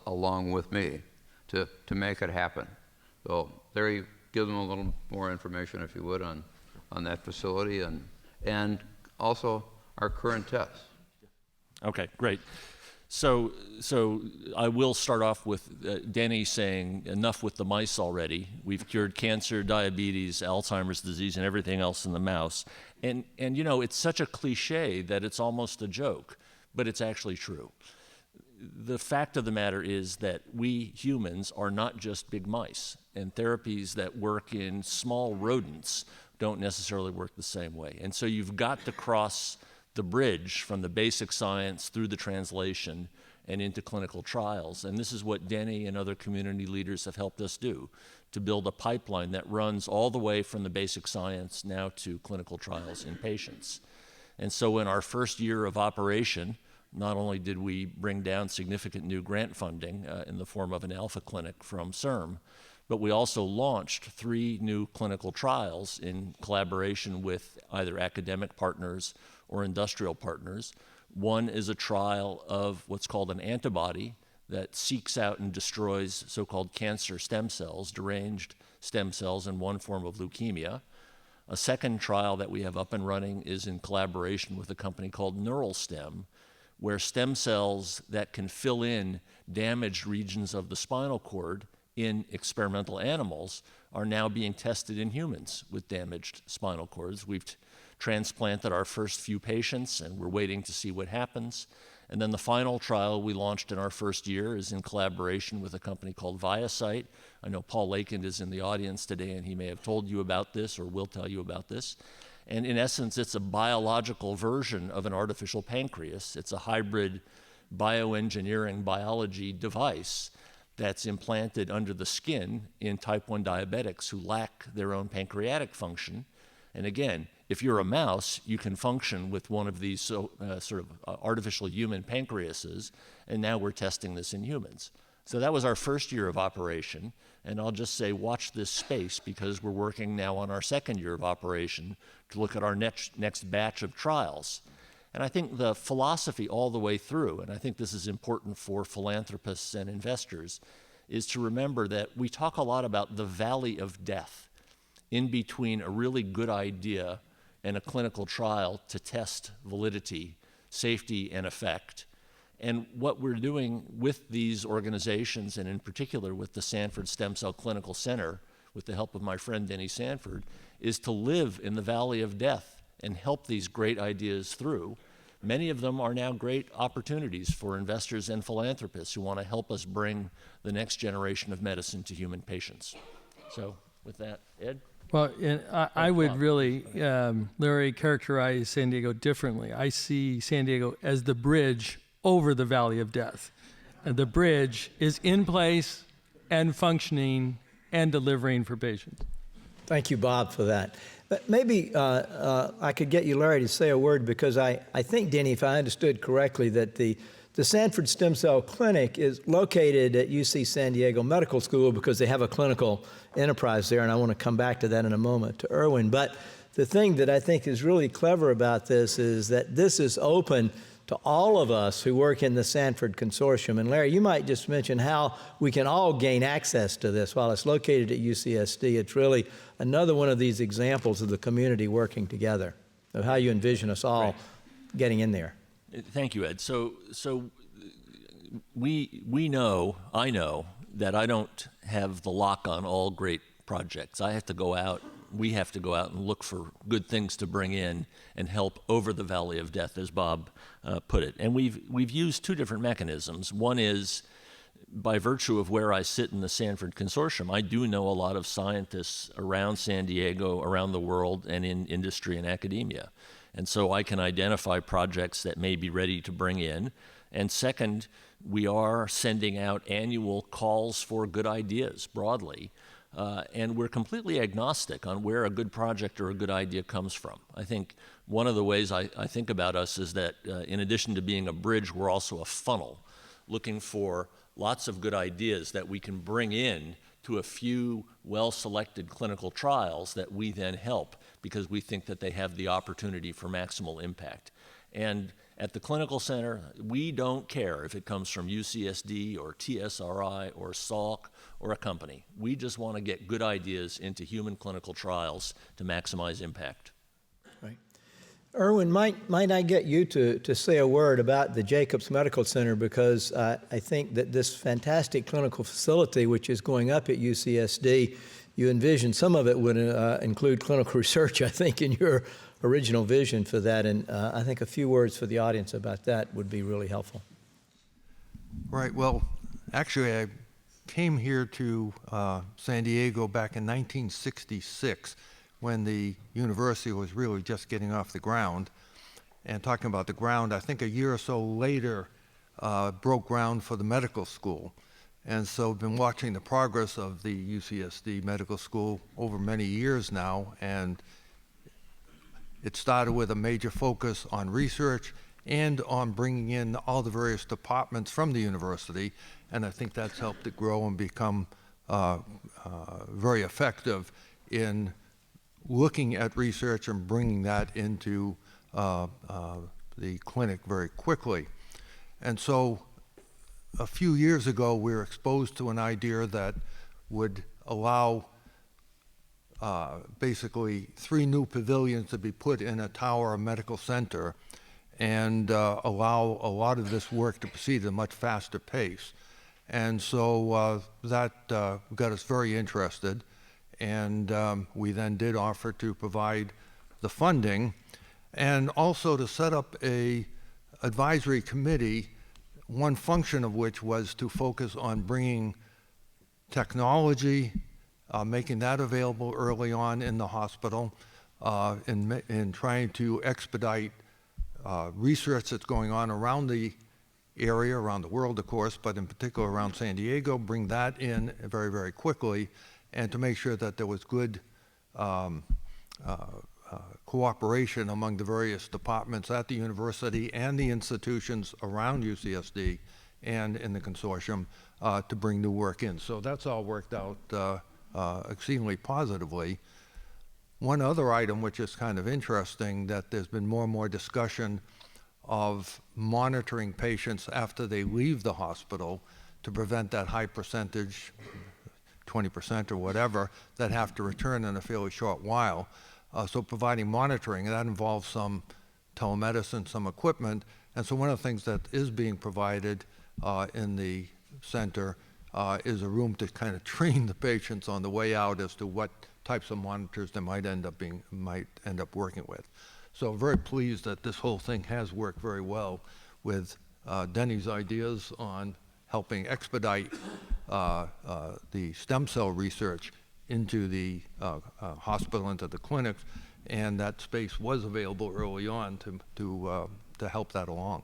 S7: along with me to make it happen. So Larry, give them a little more information, if you would, on that facility and also our current tests.
S8: Okay, great. So I will start off with Denny saying enough with the mice already. We've cured cancer, diabetes, Alzheimer's disease, and everything else in the mouse. And you know, it's such a cliche that it's almost a joke, but it's actually true. The fact of the matter is that we humans are not just big mice, and therapies that work in small rodents don't necessarily work the same way. And so you've got to cross the bridge from the basic science through the translation and into clinical trials. And this is what Denny and other community leaders have helped us do, to build a pipeline that runs all the way from the basic science now to clinical trials in patients. And so in our first year of operation, not only did we bring down significant new grant funding in the form of an alpha clinic from CERM, but we also launched 3 new clinical trials in collaboration with either academic partners or industrial partners. One is a trial of what's called an antibody that seeks out and destroys so-called cancer stem cells, deranged stem cells in one form of leukemia. A second trial that we have up and running is in collaboration with a company called NeuralStem, where stem cells that can fill in damaged regions of the spinal cord in experimental animals are now being tested in humans with damaged spinal cords. We've transplanted our first few patients, and we're waiting to see what happens. And then the final trial we launched in our first year is in collaboration with a company called ViaCyte. I know Paul Lakin is in the audience today, and he may have told you about this or will tell you about this. And in essence, it's a biological version of an artificial pancreas. It's a hybrid bioengineering biology device that's implanted under the skin in type 1 diabetics who lack their own pancreatic function. And again, if you're a mouse, you can function with one of these sort of artificial human pancreases, and now we're testing this in humans. So that was our first year of operation, and I'll just say watch this space, because we're working now on our second year of operation to look at our next batch of trials. And I think the philosophy all the way through, and I think this is important for philanthropists and investors, is to remember that we talk a lot about the valley of death in between a really good idea and a clinical trial to test validity, safety, and effect. And what we're doing with these organizations, and in particular with the Sanford Stem Cell Clinical Center, with the help of my friend Denny Sanford, is to live in the valley of death and help these great ideas through. Many of them are now great opportunities for investors and philanthropists who want to help us bring the next generation of medicine to human patients. So with that, Ed?
S4: Well, and I would really, Larry, characterize San Diego differently. I see San Diego as the bridge over the valley of death. And the bridge is in place and functioning and delivering for patients.
S3: Thank you, Bob, for that. But maybe I could get you, Larry, to say a word, because I think, Denny, if I understood correctly, that the Sanford Stem Cell Clinic is located at UC San Diego Medical School because they have a clinical enterprise there, and I want to come back to that in a moment, to Erwin. But the thing that I think is really clever about this is that this is open to all of us who work in the Sanford Consortium. And Larry, you might just mention how we can all gain access to this. While it's located at UCSD, it's really another one of these examples of the community working together, of how you envision us all getting in there.
S8: Thank you, Ed. So we know, I know, that I don't have the lock on all great projects. I have to go out, we have to go out and look for good things to bring in and help over the valley of death, as Bob put it. And we've used 2 different mechanisms. One is, by virtue of where I sit in the Sanford Consortium, I do know a lot of scientists around San Diego, around the world, and in industry and academia. And so I can identify projects that may be ready to bring in. And second, we are sending out annual calls for good ideas broadly. And we're completely agnostic on where a good project or a good idea comes from. I think one of the ways I think about us is that in addition to being a bridge, we're also a funnel, looking for lots of good ideas that we can bring in to a few well-selected clinical trials that we then help because we think that they have the opportunity for maximal impact. And at the clinical center, we don't care if it comes from UCSD or TSRI or Salk or a company. We just want to get good ideas into human clinical trials to maximize impact.
S3: Right. Erwin, might I get you to say a word about the Jacobs Medical Center, because I think that this fantastic clinical facility, which is going up at UCSD, you envision some of it would include clinical research, I think, in your original vision for that. And I think a few words for the audience about that would be really helpful.
S5: Right. Well, actually, I came here to San Diego back in 1966 when the university was really just getting off the ground. And talking about the ground, I think a year or so later broke ground for the medical school. And so I've been watching the progress of the UCSD Medical School over many years now, and it started with a major focus on research and on bringing in all the various departments from the university, and I think that's helped it grow and become very effective in looking at research and bringing that into the clinic very quickly. And so a few years ago, we were exposed to an idea that would allow basically 3 new pavilions to be put in a tower or medical center and allow a lot of this work to proceed at a much faster pace. And so that got us very interested, and we then did offer to provide the funding and also to set up a advisory committee, one function of which was to focus on bringing technology, making that available early on in the hospital, in trying to expedite research that's going on around the area, around the world, of course, but in particular around San Diego, bring that in very, very quickly, and to make sure that there was good cooperation among the various departments at the university and the institutions around UCSD and in the consortium to bring new work in. So that's all worked out exceedingly positively. One other item which is kind of interesting, that there's been more and more discussion of monitoring patients after they leave the hospital to prevent that high percentage, 20% or whatever, that have to return in a fairly short while. So providing monitoring, and that involves some telemedicine, some equipment. And so one of the things that is being provided in the center is a room to kind of train the patients on the way out as to what types of monitors they might end up working with. So very pleased that this whole thing has worked very well with Denny's ideas on helping expedite the stem cell research into the hospital, into the clinics, and that space was available early on to help that along.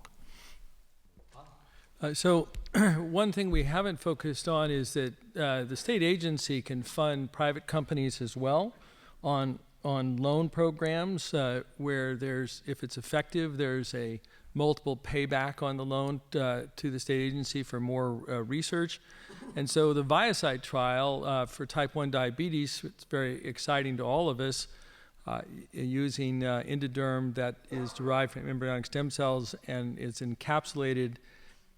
S4: So one thing we haven't focused on is that the state agency can fund private companies as well on loan programs where there's, if it's effective, there's a multiple payback on the loan to the state agency for more research. And so the ViaCyte trial for type 1 diabetes, it's very exciting to all of us, using endoderm that is derived from embryonic stem cells and it's encapsulated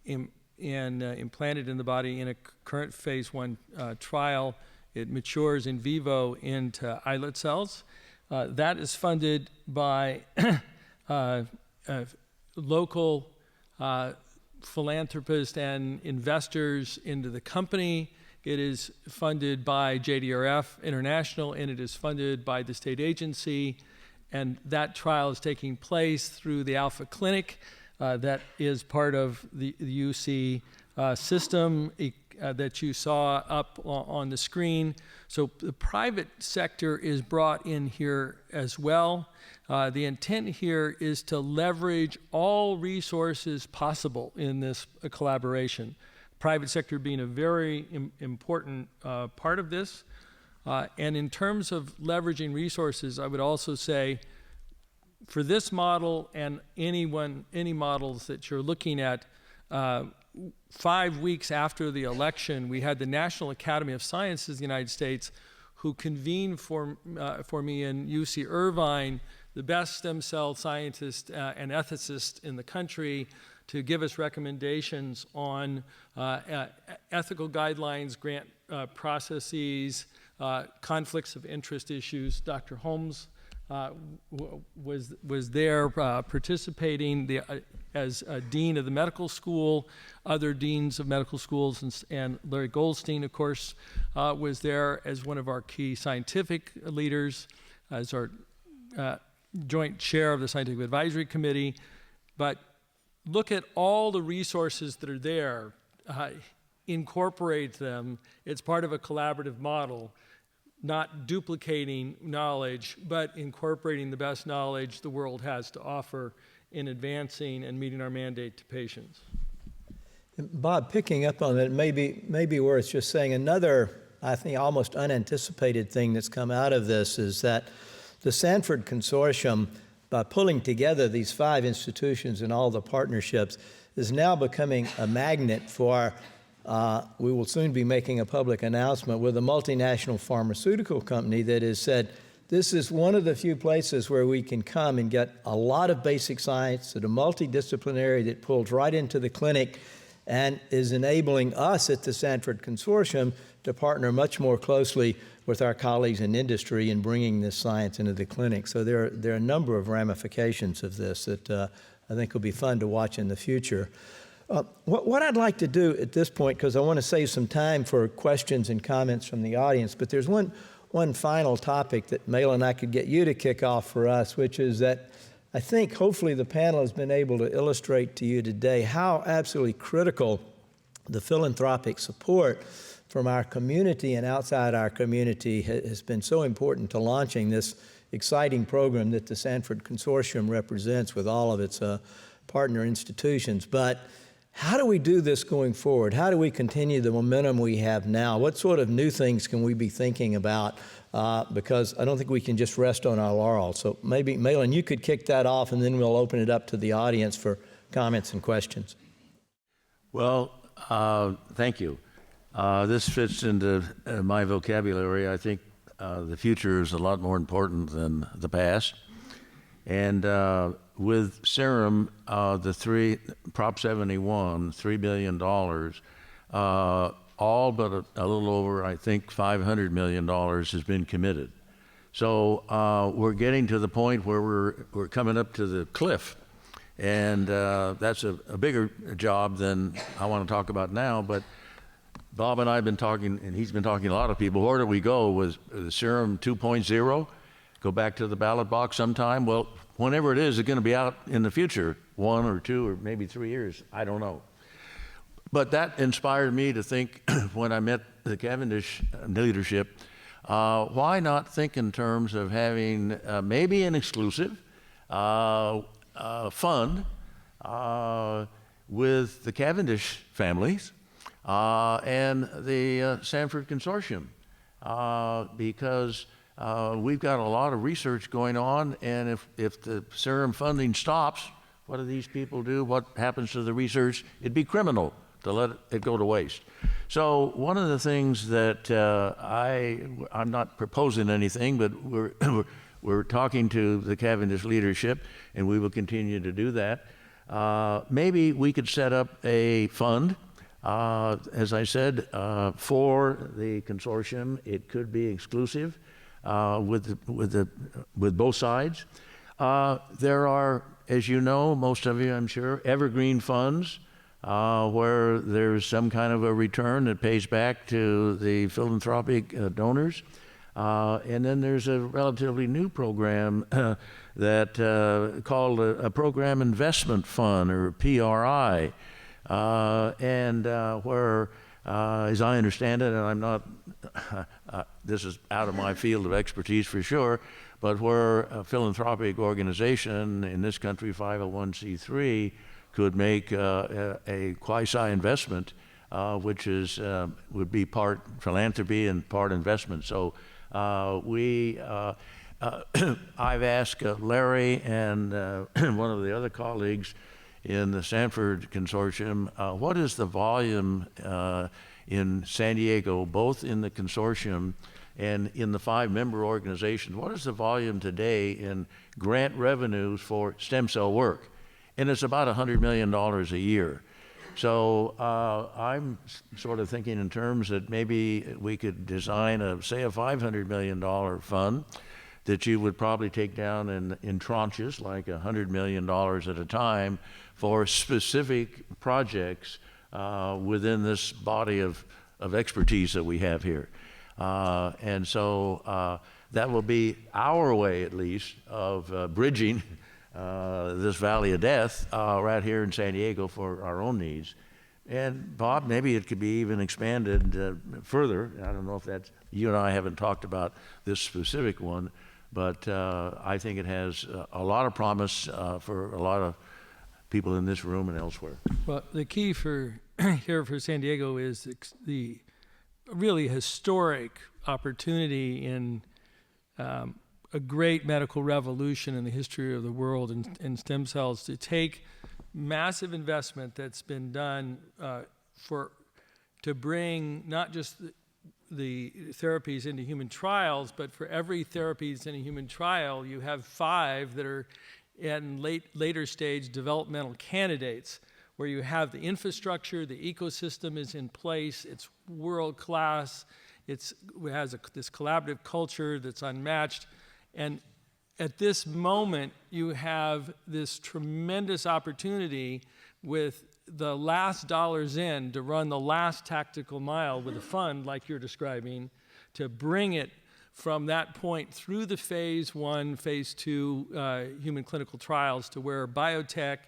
S4: and implanted in the body in a current phase 1 trial. It matures in vivo into islet cells. That is funded by local philanthropists and investors into the company. It is funded by JDRF International, and it is funded by the state agency. And that trial is taking place through the Alpha Clinic that is part of the UC system that you saw up on the screen. So the private sector is brought in here as well. The intent here is to leverage all resources possible in this collaboration. Private sector being a very important part of this. And in terms of leveraging resources, I would also say for this model and any models that you're looking at, 5 weeks after the election, we had the National Academy of Sciences in the United States who convened for me in UC Irvine, the best stem cell scientist and ethicist in the country, to give us recommendations on ethical guidelines, grant processes, conflicts of interest issues. Dr. Holmes was there participating as dean of the medical school. Other deans of medical schools and Larry Goldstein, of course, was there as one of our key scientific leaders, as our joint chair of the Scientific Advisory Committee. But look at all the resources that are there, incorporate them. It's part of a collaborative model, not duplicating knowledge, but incorporating the best knowledge the world has to offer in advancing and meeting our mandate to patients.
S3: Bob, picking up on that, maybe worth just saying another, I think, almost unanticipated thing that's come out of this is that the Sanford Consortium, by pulling together these 5 institutions and all the partnerships, is now becoming a magnet for, we will soon be making a public announcement with a multinational pharmaceutical company that has said, this is one of the few places where we can come and get a lot of basic science that are multidisciplinary, that pulls right into the clinic and is enabling us at the Sanford Consortium to partner much more closely with our colleagues in industry in bringing this science into the clinic. So there are a number of ramifications of this that I think will be fun to watch in the future. What I'd like to do at this point, because I want to save some time for questions and comments from the audience, but there's one final topic that Mela and I could get you to kick off for us, which is that I think hopefully the panel has been able to illustrate to you today how absolutely critical the philanthropic support from our community and outside our community has been so important to launching this exciting program that the Sanford Consortium represents with all of its partner institutions. But how do we do this going forward? How do we continue the momentum we have now? What sort of new things can we be thinking about? Because I don't think we can just rest on our laurels. So maybe, Malin, you could kick that off, and then we'll open it up to the audience for comments and questions.
S6: Well, thank you. This fits into my vocabulary. I think the future is a lot more important than the past. And with Serum, Prop 71, $3 billion, all but a little over, I think, $500 million has been committed. So we're getting to the point where we're coming up to the cliff. And that's a bigger job than I want to talk about now. But Bob and I have been talking, and he's been talking to a lot of people. Where do we go with the Serum 2.0? Go back to the ballot box sometime? Well, whenever it is, it's going to be out in the future, 1 or 2 or maybe 3 years. I don't know. But that inspired me to think when I met the Cavendish leadership, why not think in terms of having maybe an exclusive fund with the Cavendish families and the Sanford Consortium, because we've got a lot of research going on, and if the Serum funding stops, what do these people do? What happens to the research? It'd be criminal to let it go to waste. So one of the things that I'm not proposing anything, but we're talking to the Cavendish leadership, and we will continue to do that. Maybe we could set up a fund, as I said, for the consortium. It could be exclusive with both sides. There are, as you know, most of you, I'm sure, evergreen funds where there's some kind of a return that pays back to the philanthropic donors. And then there's a relatively new program that called a Program Investment Fund, or PRI, and where, as I understand it, and I'm not, this is out of my field of expertise for sure, but where a philanthropic organization in this country, 501c3, could make a quasi-investment, which would be part philanthropy and part investment. So I've asked Larry and one of the other colleagues in the Sanford Consortium, what is the volume in San Diego, both in the consortium and in the 5 member organizations? What is the volume today in grant revenues for stem cell work? And it's about $100 million a year. So I'm sort of thinking in terms that maybe we could design say a $500 million fund that you would probably take down in tranches, like $100 million at a time, for specific projects within this body of expertise that we have here. And so that will be our way, at least, of bridging this valley of death right here in San Diego for our own needs. And Bob, maybe it could be even expanded further. I don't know if that's, you and I haven't talked about this specific one, but I think it has a lot of promise for a lot of people in this room and elsewhere.
S4: Well, the key for here for San Diego is the really historic opportunity in a great medical revolution in the history of the world in stem cells, to take massive investment that's been done to bring not just the therapies into human trials, but for every therapies in a human trial, you have 5 that are in later stage developmental candidates, where you have the infrastructure, the ecosystem is in place, it's world class, it has this collaborative culture that's unmatched. And at this moment, you have this tremendous opportunity with the last dollars in to run the last tactical mile with a fund like you're describing, to bring it from that point through the phase 1, phase 2 human clinical trials to where biotech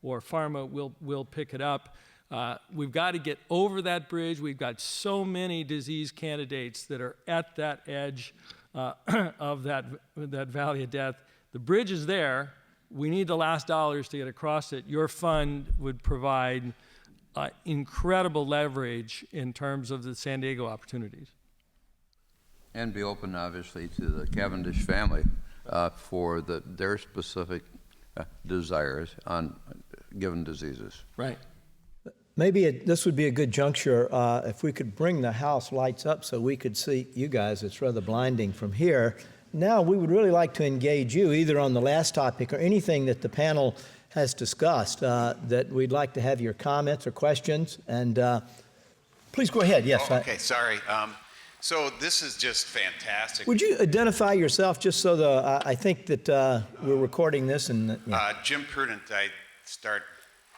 S4: or pharma will pick it up. We've got to get over that bridge. We've got so many disease candidates that are at that edge of that valley of death. The bridge is there. We need the last dollars to get across it. Your fund would provide incredible leverage in terms of the San Diego opportunities.
S7: And be open, obviously, to the Cavendish family for their specific desires on given diseases.
S4: Right.
S3: Maybe this would be a good juncture if we could bring the house lights up so we could see you guys. It's rather blinding from here. Now we would really like to engage you either on the last topic or anything that the panel has discussed that we'd like to have your comments or questions. And please go ahead. Yes.
S9: Oh, okay, sorry. So this is just fantastic.
S3: Would you identify yourself just so I think that we're recording this? And
S9: Jim Prudent, I start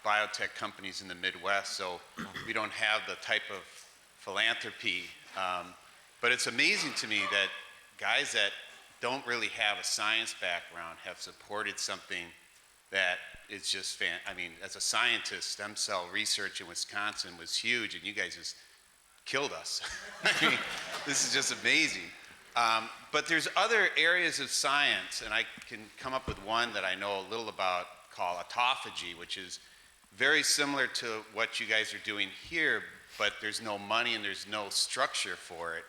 S9: biotech companies in the Midwest, so we don't have the type of philanthropy. But it's amazing to me that guys that don't really have a science background have supported something that is just I mean, as a scientist, stem cell research in Wisconsin was huge, and you guys just killed us. I mean, this is just amazing. But there's other areas of science, and I can come up with one that I know a little about called autophagy, which is very similar to what you guys are doing here, but there's no money and there's no structure for it.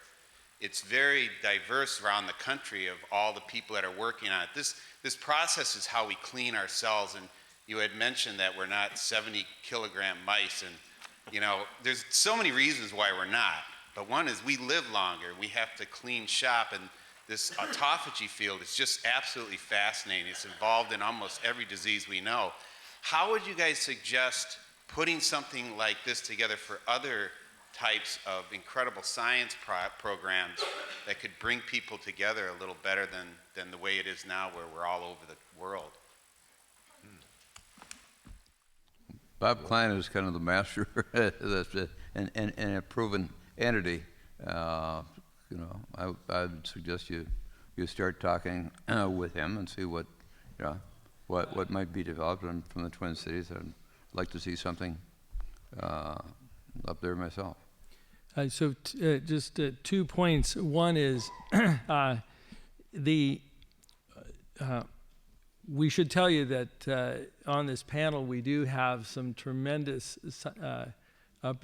S9: It's very diverse around the country of all the people that are working on it. This process is how we clean our cells, and you had mentioned that we're not 70-kilogram mice, and you know, there's so many reasons why we're not, but one is we live longer. We have to clean shop, and this autophagy field is just absolutely fascinating. It's involved in almost every disease we know. How would you guys suggest putting something like this together for other types of incredible science programs that could bring people together a little better than the way it is now, where we're all over the world?
S7: Bob Klein is kind of the master and a proven entity. You know, I'd suggest you start talking with him and see what might be developed from the Twin Cities. I'd like to see something up there myself.
S4: So just 2 points. One is we should tell you that on this panel we do have some tremendous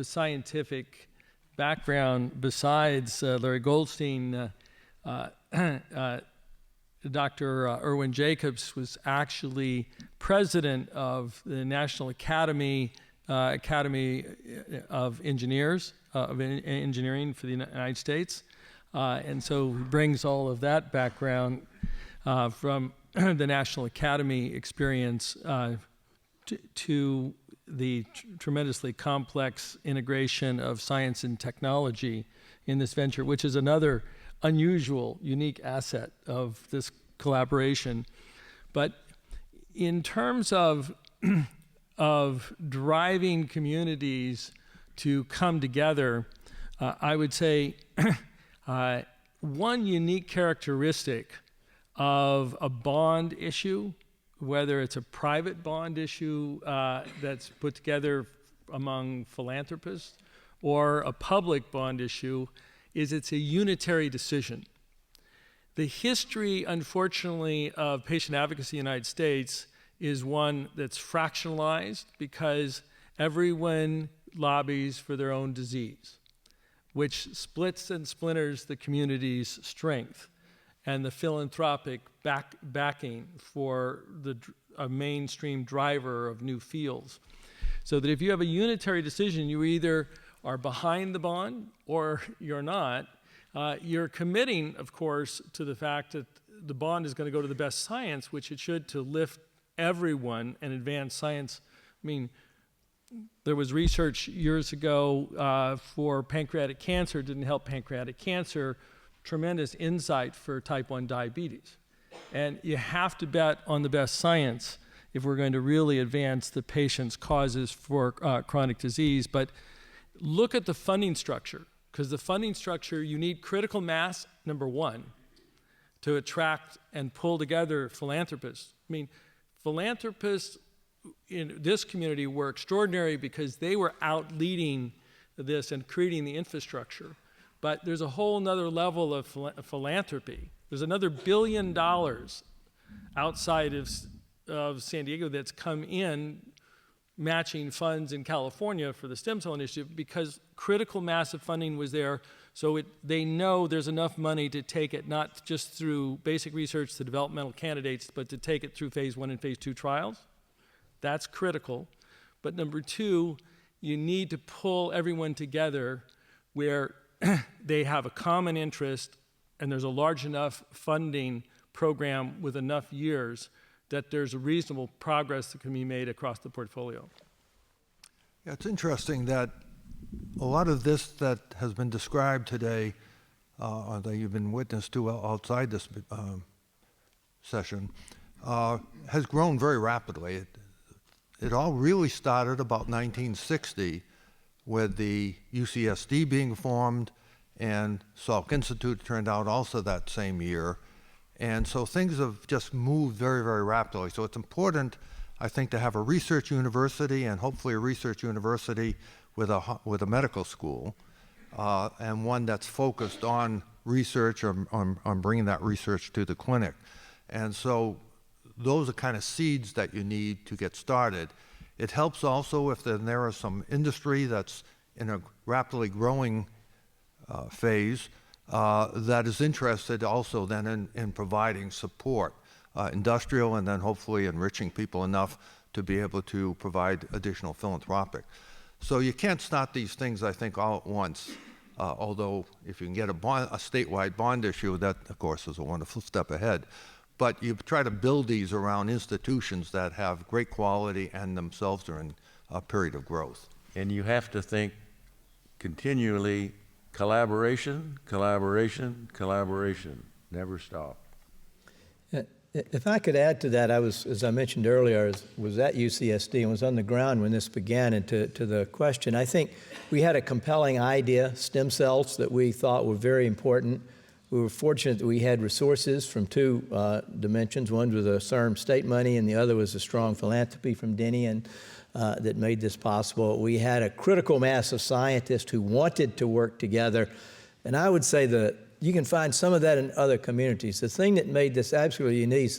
S4: scientific background besides Larry Goldstein Dr. Irwin Jacobs was actually president of the National Academy of Engineers, Engineering for the United States. And so he brings all of that background from the National Academy experience to the tremendously complex integration of science and technology in this venture, which is another unusual, unique asset of this collaboration. But in terms of driving communities to come together, I would say one unique characteristic of a bond issue, whether it's a private bond issue that's put together among philanthropists or a public bond issue, is it's a unitary decision. The history, unfortunately, of patient advocacy in the United States is one that's fractionalized because everyone lobbies for their own disease, which splits and splinters the community's strength and the philanthropic backing for a mainstream driver of new fields. So that if you have a unitary decision, you either are behind the bond or you're not. You're committing, of course, to the fact that the bond is going to go to the best science, which it should, to lift everyone and advance science. I mean, there was research years ago for pancreatic cancer. It didn't help pancreatic cancer. Tremendous insight for type 1 diabetes. And you have to bet on the best science if we're going to really advance the patient's causes for chronic disease. But look at the funding structure, because the funding structure, you need critical mass, number one, to attract and pull together philanthropists. I mean, philanthropists in this community were extraordinary because they were out leading this and creating the infrastructure. But there's a whole nother level of philanthropy. There's another $1 billion outside of San Diego that's come in, matching funds in California for the stem cell initiative, because critical mass of funding was there. So they know there's enough money to take it not just through basic research to developmental candidates, but to take it through phase 1 and phase 2 trials. That's critical. But number two, you need to pull everyone together where they have a common interest and there's a large enough funding program with enough years that there's a reasonable progress that can be made across the portfolio.
S5: Yeah, it's interesting that a lot of this that has been described today, or that you've been witness to outside this session, has grown very rapidly. It all really started about 1960 with the UCSD being formed, and Salk Institute turned out also that same year. And so things have just moved very, very rapidly. So it's important, I think, to have a research university, and hopefully a research university with a medical school, and one that's focused on research, on bringing that research to the clinic. And so those are kind of seeds that you need to get started. It helps also if there is some industry that's in a rapidly growing phase that is interested also then in providing support, industrial, and then hopefully enriching people enough to be able to provide additional philanthropic. So you can't start these things, I think, all at once, although if you can get a statewide bond issue, that, of course, is a wonderful step ahead. But you try to build these around institutions that have great quality and themselves are in a period of growth.
S6: And you have to think continually collaboration, collaboration, collaboration. Never stop.
S3: If I could add to that, I was, as I mentioned earlier, was at UCSD and was on the ground when this began. And to the question, I think we had a compelling idea, stem cells, that we thought were very important. We were fortunate that we had resources from two dimensions. One was the CERM state money, and the other was a strong philanthropy from Denny, and that made this possible. We had a critical mass of scientists who wanted to work together. And I would say that you can find some of that in other communities. The thing that made this absolutely unique,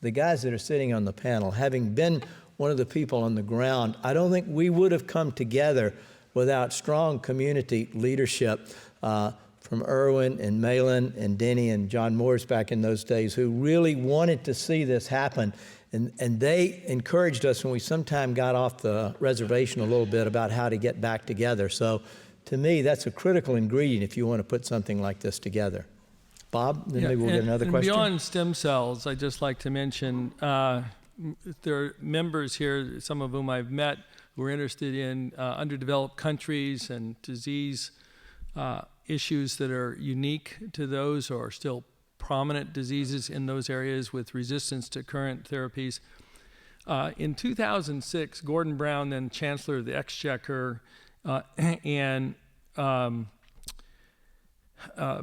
S3: the guys that are sitting on the panel, having been one of the people on the ground, I don't think we would have come together without strong community leadership from from Irwin and Malin and Denny and John Moores back in those days who really wanted to see this happen. And they encouraged us when we sometime got off the reservation a little bit about how to get back together. So to me, that's a critical ingredient if you want to put something like this together. Bob, then maybe we'll get another question.
S4: Beyond stem cells, I'd just like to mention there are members here, some of whom I've met, who are interested in underdeveloped countries and disease issues that are unique to those or still prominent diseases in those areas with resistance to current therapies. In 2006, Gordon Brown, then Chancellor of the Exchequer, and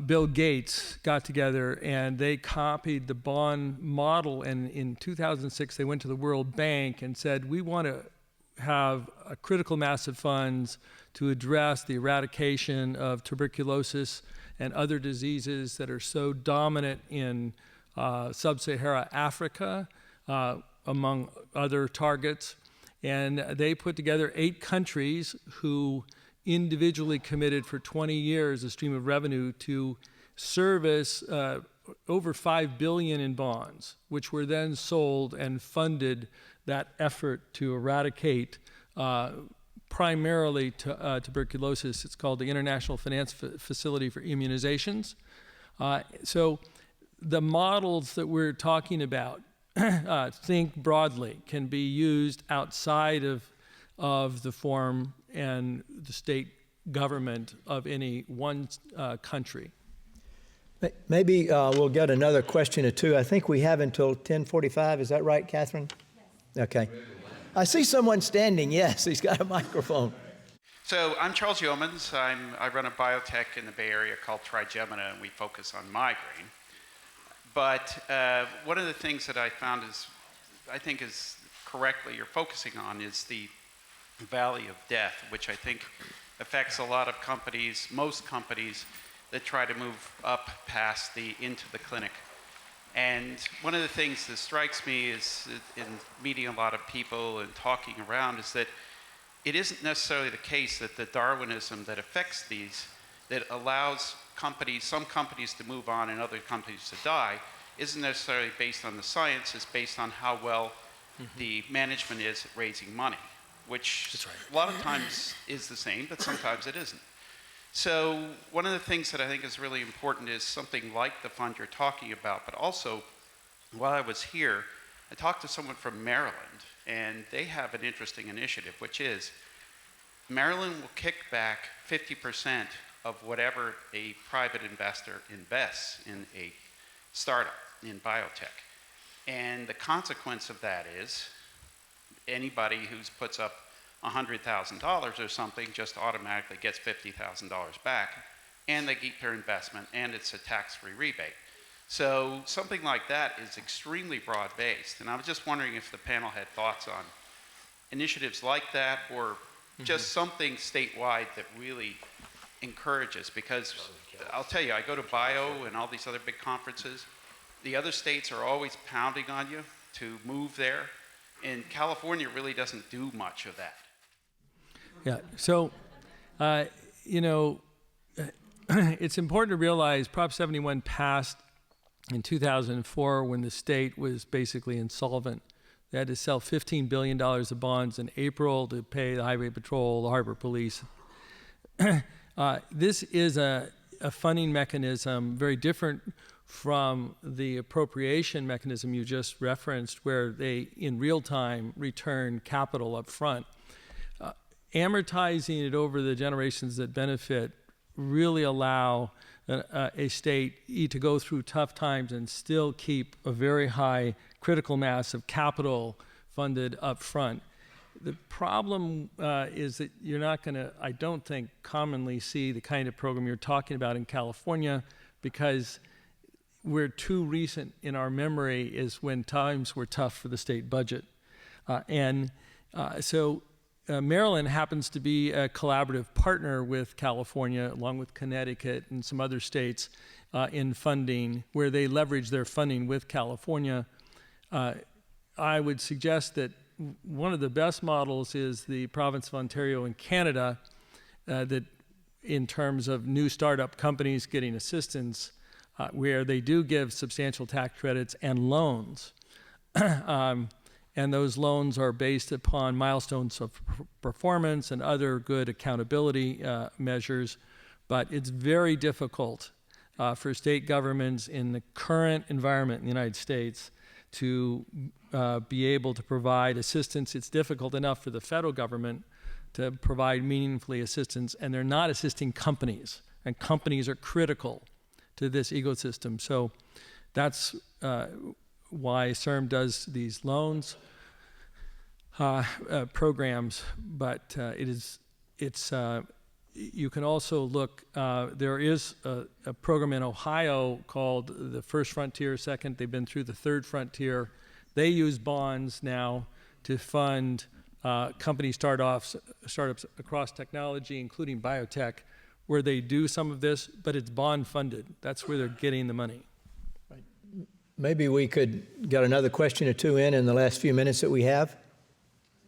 S4: Bill Gates got together and they copied the bond model, and in 2006 they went to the World Bank and said, we want to have a critical mass of funds to address the eradication of tuberculosis and other diseases that are so dominant in sub-Saharan Africa, among other targets. And they put together 8 countries who individually committed for 20 years a stream of revenue to service over $5 billion in bonds, which were then sold and funded that effort to eradicate primarily tuberculosis. It's called the International Finance Facility for Immunizations. So the models that we're talking about, think broadly, can be used outside of the form and the state government of any one country.
S3: Maybe we'll get another question or two. I think we have until 10:45. Is that right, Catherine? Yes. Okay. I see someone standing. Yes, he's got a microphone.
S10: So I'm Charles Yeomans. I run a biotech in the Bay Area called Trigemina, and we focus on migraine. But one of the things that I found is correctly you're focusing on is the valley of death, which I think affects a lot of companies, most companies that try to move up past into the clinic. And one of the things that strikes me is in meeting a lot of people and talking around is that it isn't necessarily the case that the Darwinism that affects these, that allows some companies to move on and other companies to die, isn't necessarily based on the science, it's based on how well the management is at raising money, which a lot of times is the same, but sometimes it isn't. So one of the things that I think is really important is something like the fund you're talking about, but also while I was here, I talked to someone from Maryland, and they have an interesting initiative, which is Maryland will kick back 50% of whatever a private investor invests in a startup in biotech. And the consequence of that is anybody who puts up $100,000 or something just automatically gets $50,000 back, and they keep their investment, and it's a tax-free rebate. So something like that is extremely broad-based, and I was just wondering if the panel had thoughts on initiatives like that, or just something statewide that really encourages, because I'll tell you, I go to Bio and all these other big conferences, the other states are always pounding on you to move there, and California really doesn't do much of that.
S4: Yeah, so, it's important to realize Prop 71 passed in 2004 when the state was basically insolvent. They had to sell $15 billion of bonds in April to pay the Highway Patrol, the Harbor Police. This is a funding mechanism very different from the appropriation mechanism you just referenced, where they, in real time, return capital up front. Amortizing it over the generations that benefit really allow a state to go through tough times and still keep a very high critical mass of capital funded up front. The problem is that you're not going to, I don't think, commonly see the kind of program you're talking about in California, because we're too recent in our memory is when times were tough for the state budget. So Maryland happens to be a collaborative partner with California, along with Connecticut and some other states in funding, where they leverage their funding with California. I would suggest that one of the best models is the province of Ontario in Canada that in terms of new startup companies getting assistance, where they do give substantial tax credits and loans. And those loans are based upon milestones of performance and other good accountability measures. But it's very difficult for state governments in the current environment in the United States to be able to provide assistance. It's difficult enough for the federal government to provide meaningfully assistance, and they're not assisting companies, and companies are critical to this ecosystem. So that's why CIRM does these loans programs, but you can also look, there is a program in Ohio called the First Frontier, Second. They've been through the Third Frontier. They use bonds now to fund company startups across technology, including biotech, where they do some of this, but it's bond funded. That's where they're getting the money.
S3: Right. Maybe we could get another question or two in the last few minutes that we have.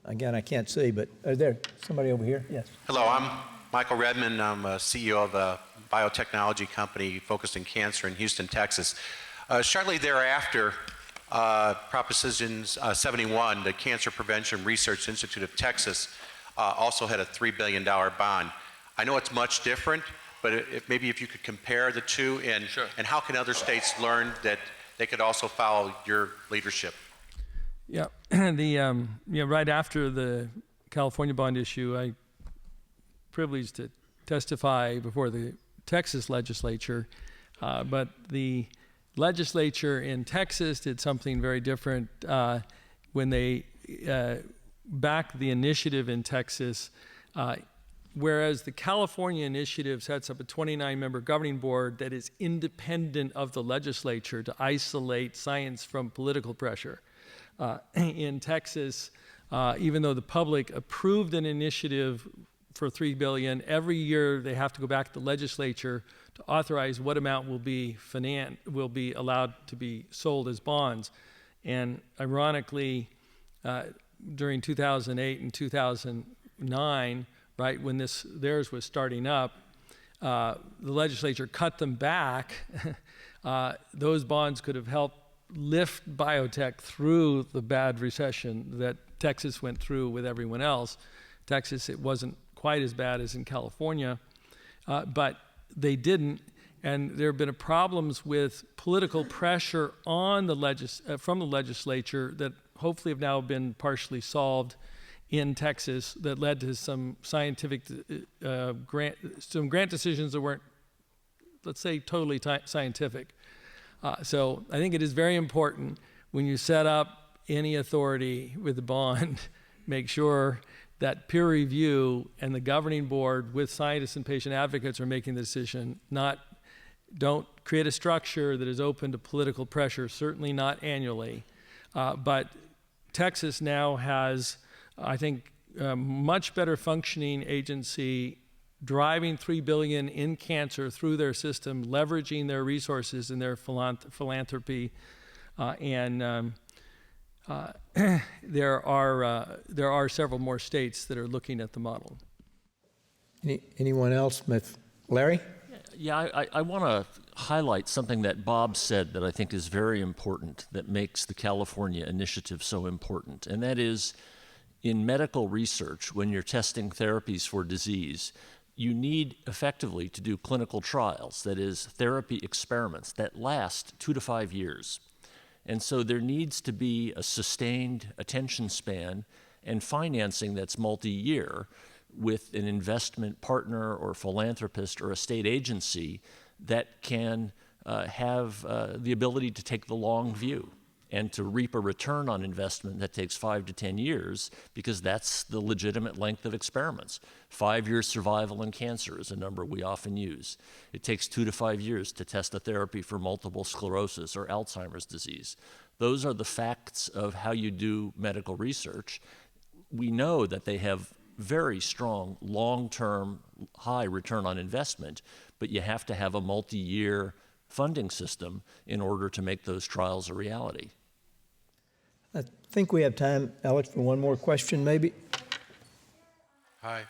S3: Again, I can't see, but is there somebody over here? Yes.
S11: Hello, I'm Michael Redmond. I'm a CEO of a biotechnology company focused in cancer in Houston, Texas. Shortly thereafter, Proposition 71, the Cancer Prevention Research Institute of Texas, also had a $3 billion bond. I know it's much different, but maybe if you could compare the two, and,
S8: Sure.
S11: And how can other states learn that they could also follow your leadership?
S4: Yeah, right after the California bond issue, I privileged to testify before the Texas legislature, but the legislature in Texas did something very different when they backed the initiative in Texas. Whereas the California initiative sets up a 29-member governing board that is independent of the legislature to isolate science from political pressure. In Texas, even though the public approved an initiative for $3 billion, every year they have to go back to the legislature to authorize what amount will be allowed to be sold as bonds. And ironically, during 2008 and 2009, right when theirs was starting up, the legislature cut them back. Those bonds could have helped lift biotech through the bad recession that Texas went through with everyone else. Texas, it wasn't quite as bad as in California, but they didn't. And there have been problems with political pressure on the from the legislature that hopefully have now been partially solved in Texas, that led to some scientific grant decisions that weren't, let's say, totally scientific. So I think it is very important when you set up any authority with a bond, make sure that peer review and the governing board with scientists and patient advocates are making the decision. Don't create a structure that is open to political pressure, certainly not annually. But Texas now has, I think, a much better functioning agency driving $3 billion in cancer through their system, leveraging their resources and their philanthropy, and there are several more states that are looking at the model.
S3: Anyone else? Larry?
S8: Yeah, I want to highlight something that Bob said that I think is very important, that makes the California initiative so important, and that is, in medical research, when you're testing therapies for disease, you need effectively to do clinical trials, that is, therapy experiments that last 2 to 5 years. And so there needs to be a sustained attention span and financing that's multi-year with an investment partner or philanthropist or a state agency that can have the ability to take the long view and to reap a return on investment that takes 5 to 10 years, because that's the legitimate length of experiments. 5-year survival in cancer is a number we often use. It takes 2 to 5 years to test a therapy for multiple sclerosis or Alzheimer's disease. Those are the facts of how you do medical research. We know that they have very strong, long-term, high return on investment, but you have to have a multi-year funding system in order to make those trials a reality.
S3: I think we have time, Alex, for one more question, maybe.
S11: Hi.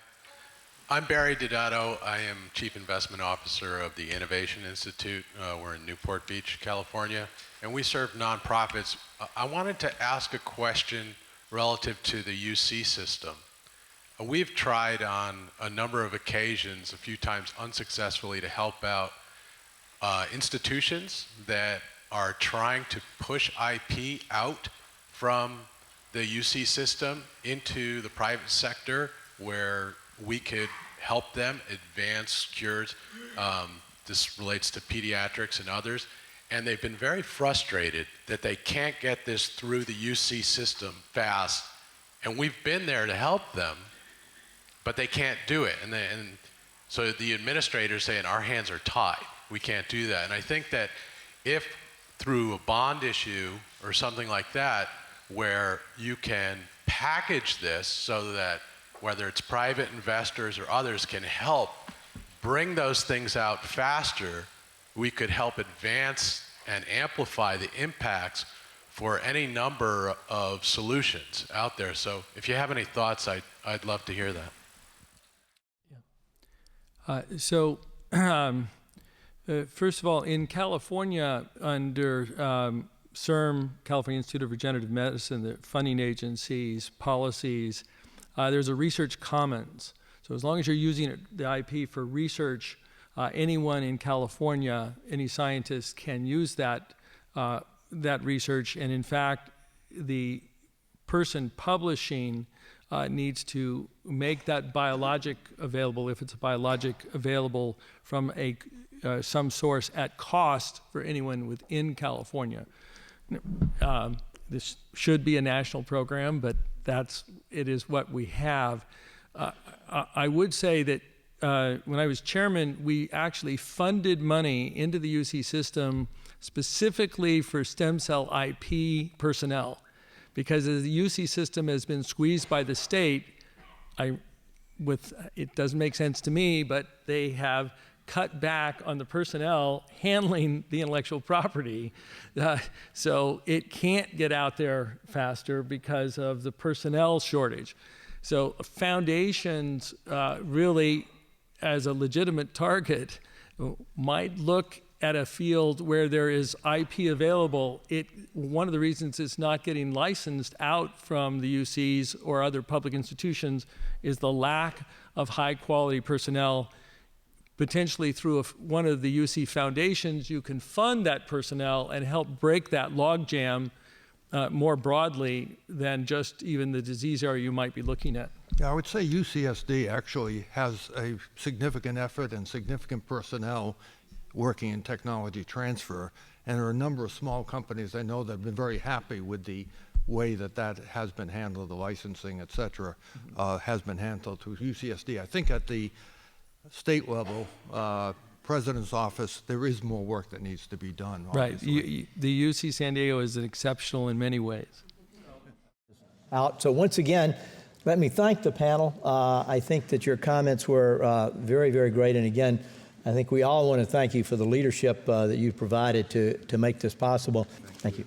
S12: I'm Barry Dodato. I am Chief Investment Officer of the Innovation Institute. We're in Newport Beach, California, and we serve nonprofits. I wanted to ask a question relative to the UC system. We've tried on a number of occasions, a few times unsuccessfully, to help out institutions that are trying to push IP out from the UC system into the private sector where we could help them advance cures. This relates to pediatrics and others. And they've been very frustrated that they can't get this through the UC system fast. And we've been there to help them, but they can't do it. And so the administrators saying, our hands are tied. We can't do that. And I think that if through a bond issue or something like that, where you can package this so that whether it's private investors or others can help bring those things out faster, we could help advance and amplify the impacts for any number of solutions out there. So if you have any thoughts, I'd love to hear that.
S4: First of all, in California, under CIRM, California Institute of Regenerative Medicine, the funding agencies, policies, there's a research commons. So as long as you're using the IP for research, anyone in California, any scientist can use that research. And in fact, the person publishing needs to make that biologic available, if it's a biologic available from some source at cost for anyone within California. This should be a national program, but it is what we have. I would say that when I was chairman, we actually funded money into the UC system specifically for stem cell IP personnel, because as the UC system has been squeezed by the state, it doesn't make sense to me, but they have cut back on the personnel handling the intellectual property. So it can't get out there faster because of the personnel shortage. So foundations really, as a legitimate target, might look at a field where there is IP available. One of the reasons it's not getting licensed out from the UCs or other public institutions is the lack of high quality personnel. Potentially through one of the UC foundations, you can fund that personnel and help break that logjam more broadly than just even the disease area you might be looking at.
S5: Yeah, I would say UCSD actually has a significant effort and significant personnel working in technology transfer. And there are a number of small companies I know that have been very happy with the way that has been handled, the licensing, et cetera, has been handled through UCSD. I think at the state level, President's office, there is more work that needs to be done. Obviously.
S4: Right. The UC San Diego is exceptional in many ways.
S3: So once again, let me thank the panel. I think that your comments were very, very great. And again, I think we all want to thank you for the leadership that you've provided to make this possible. Thank you.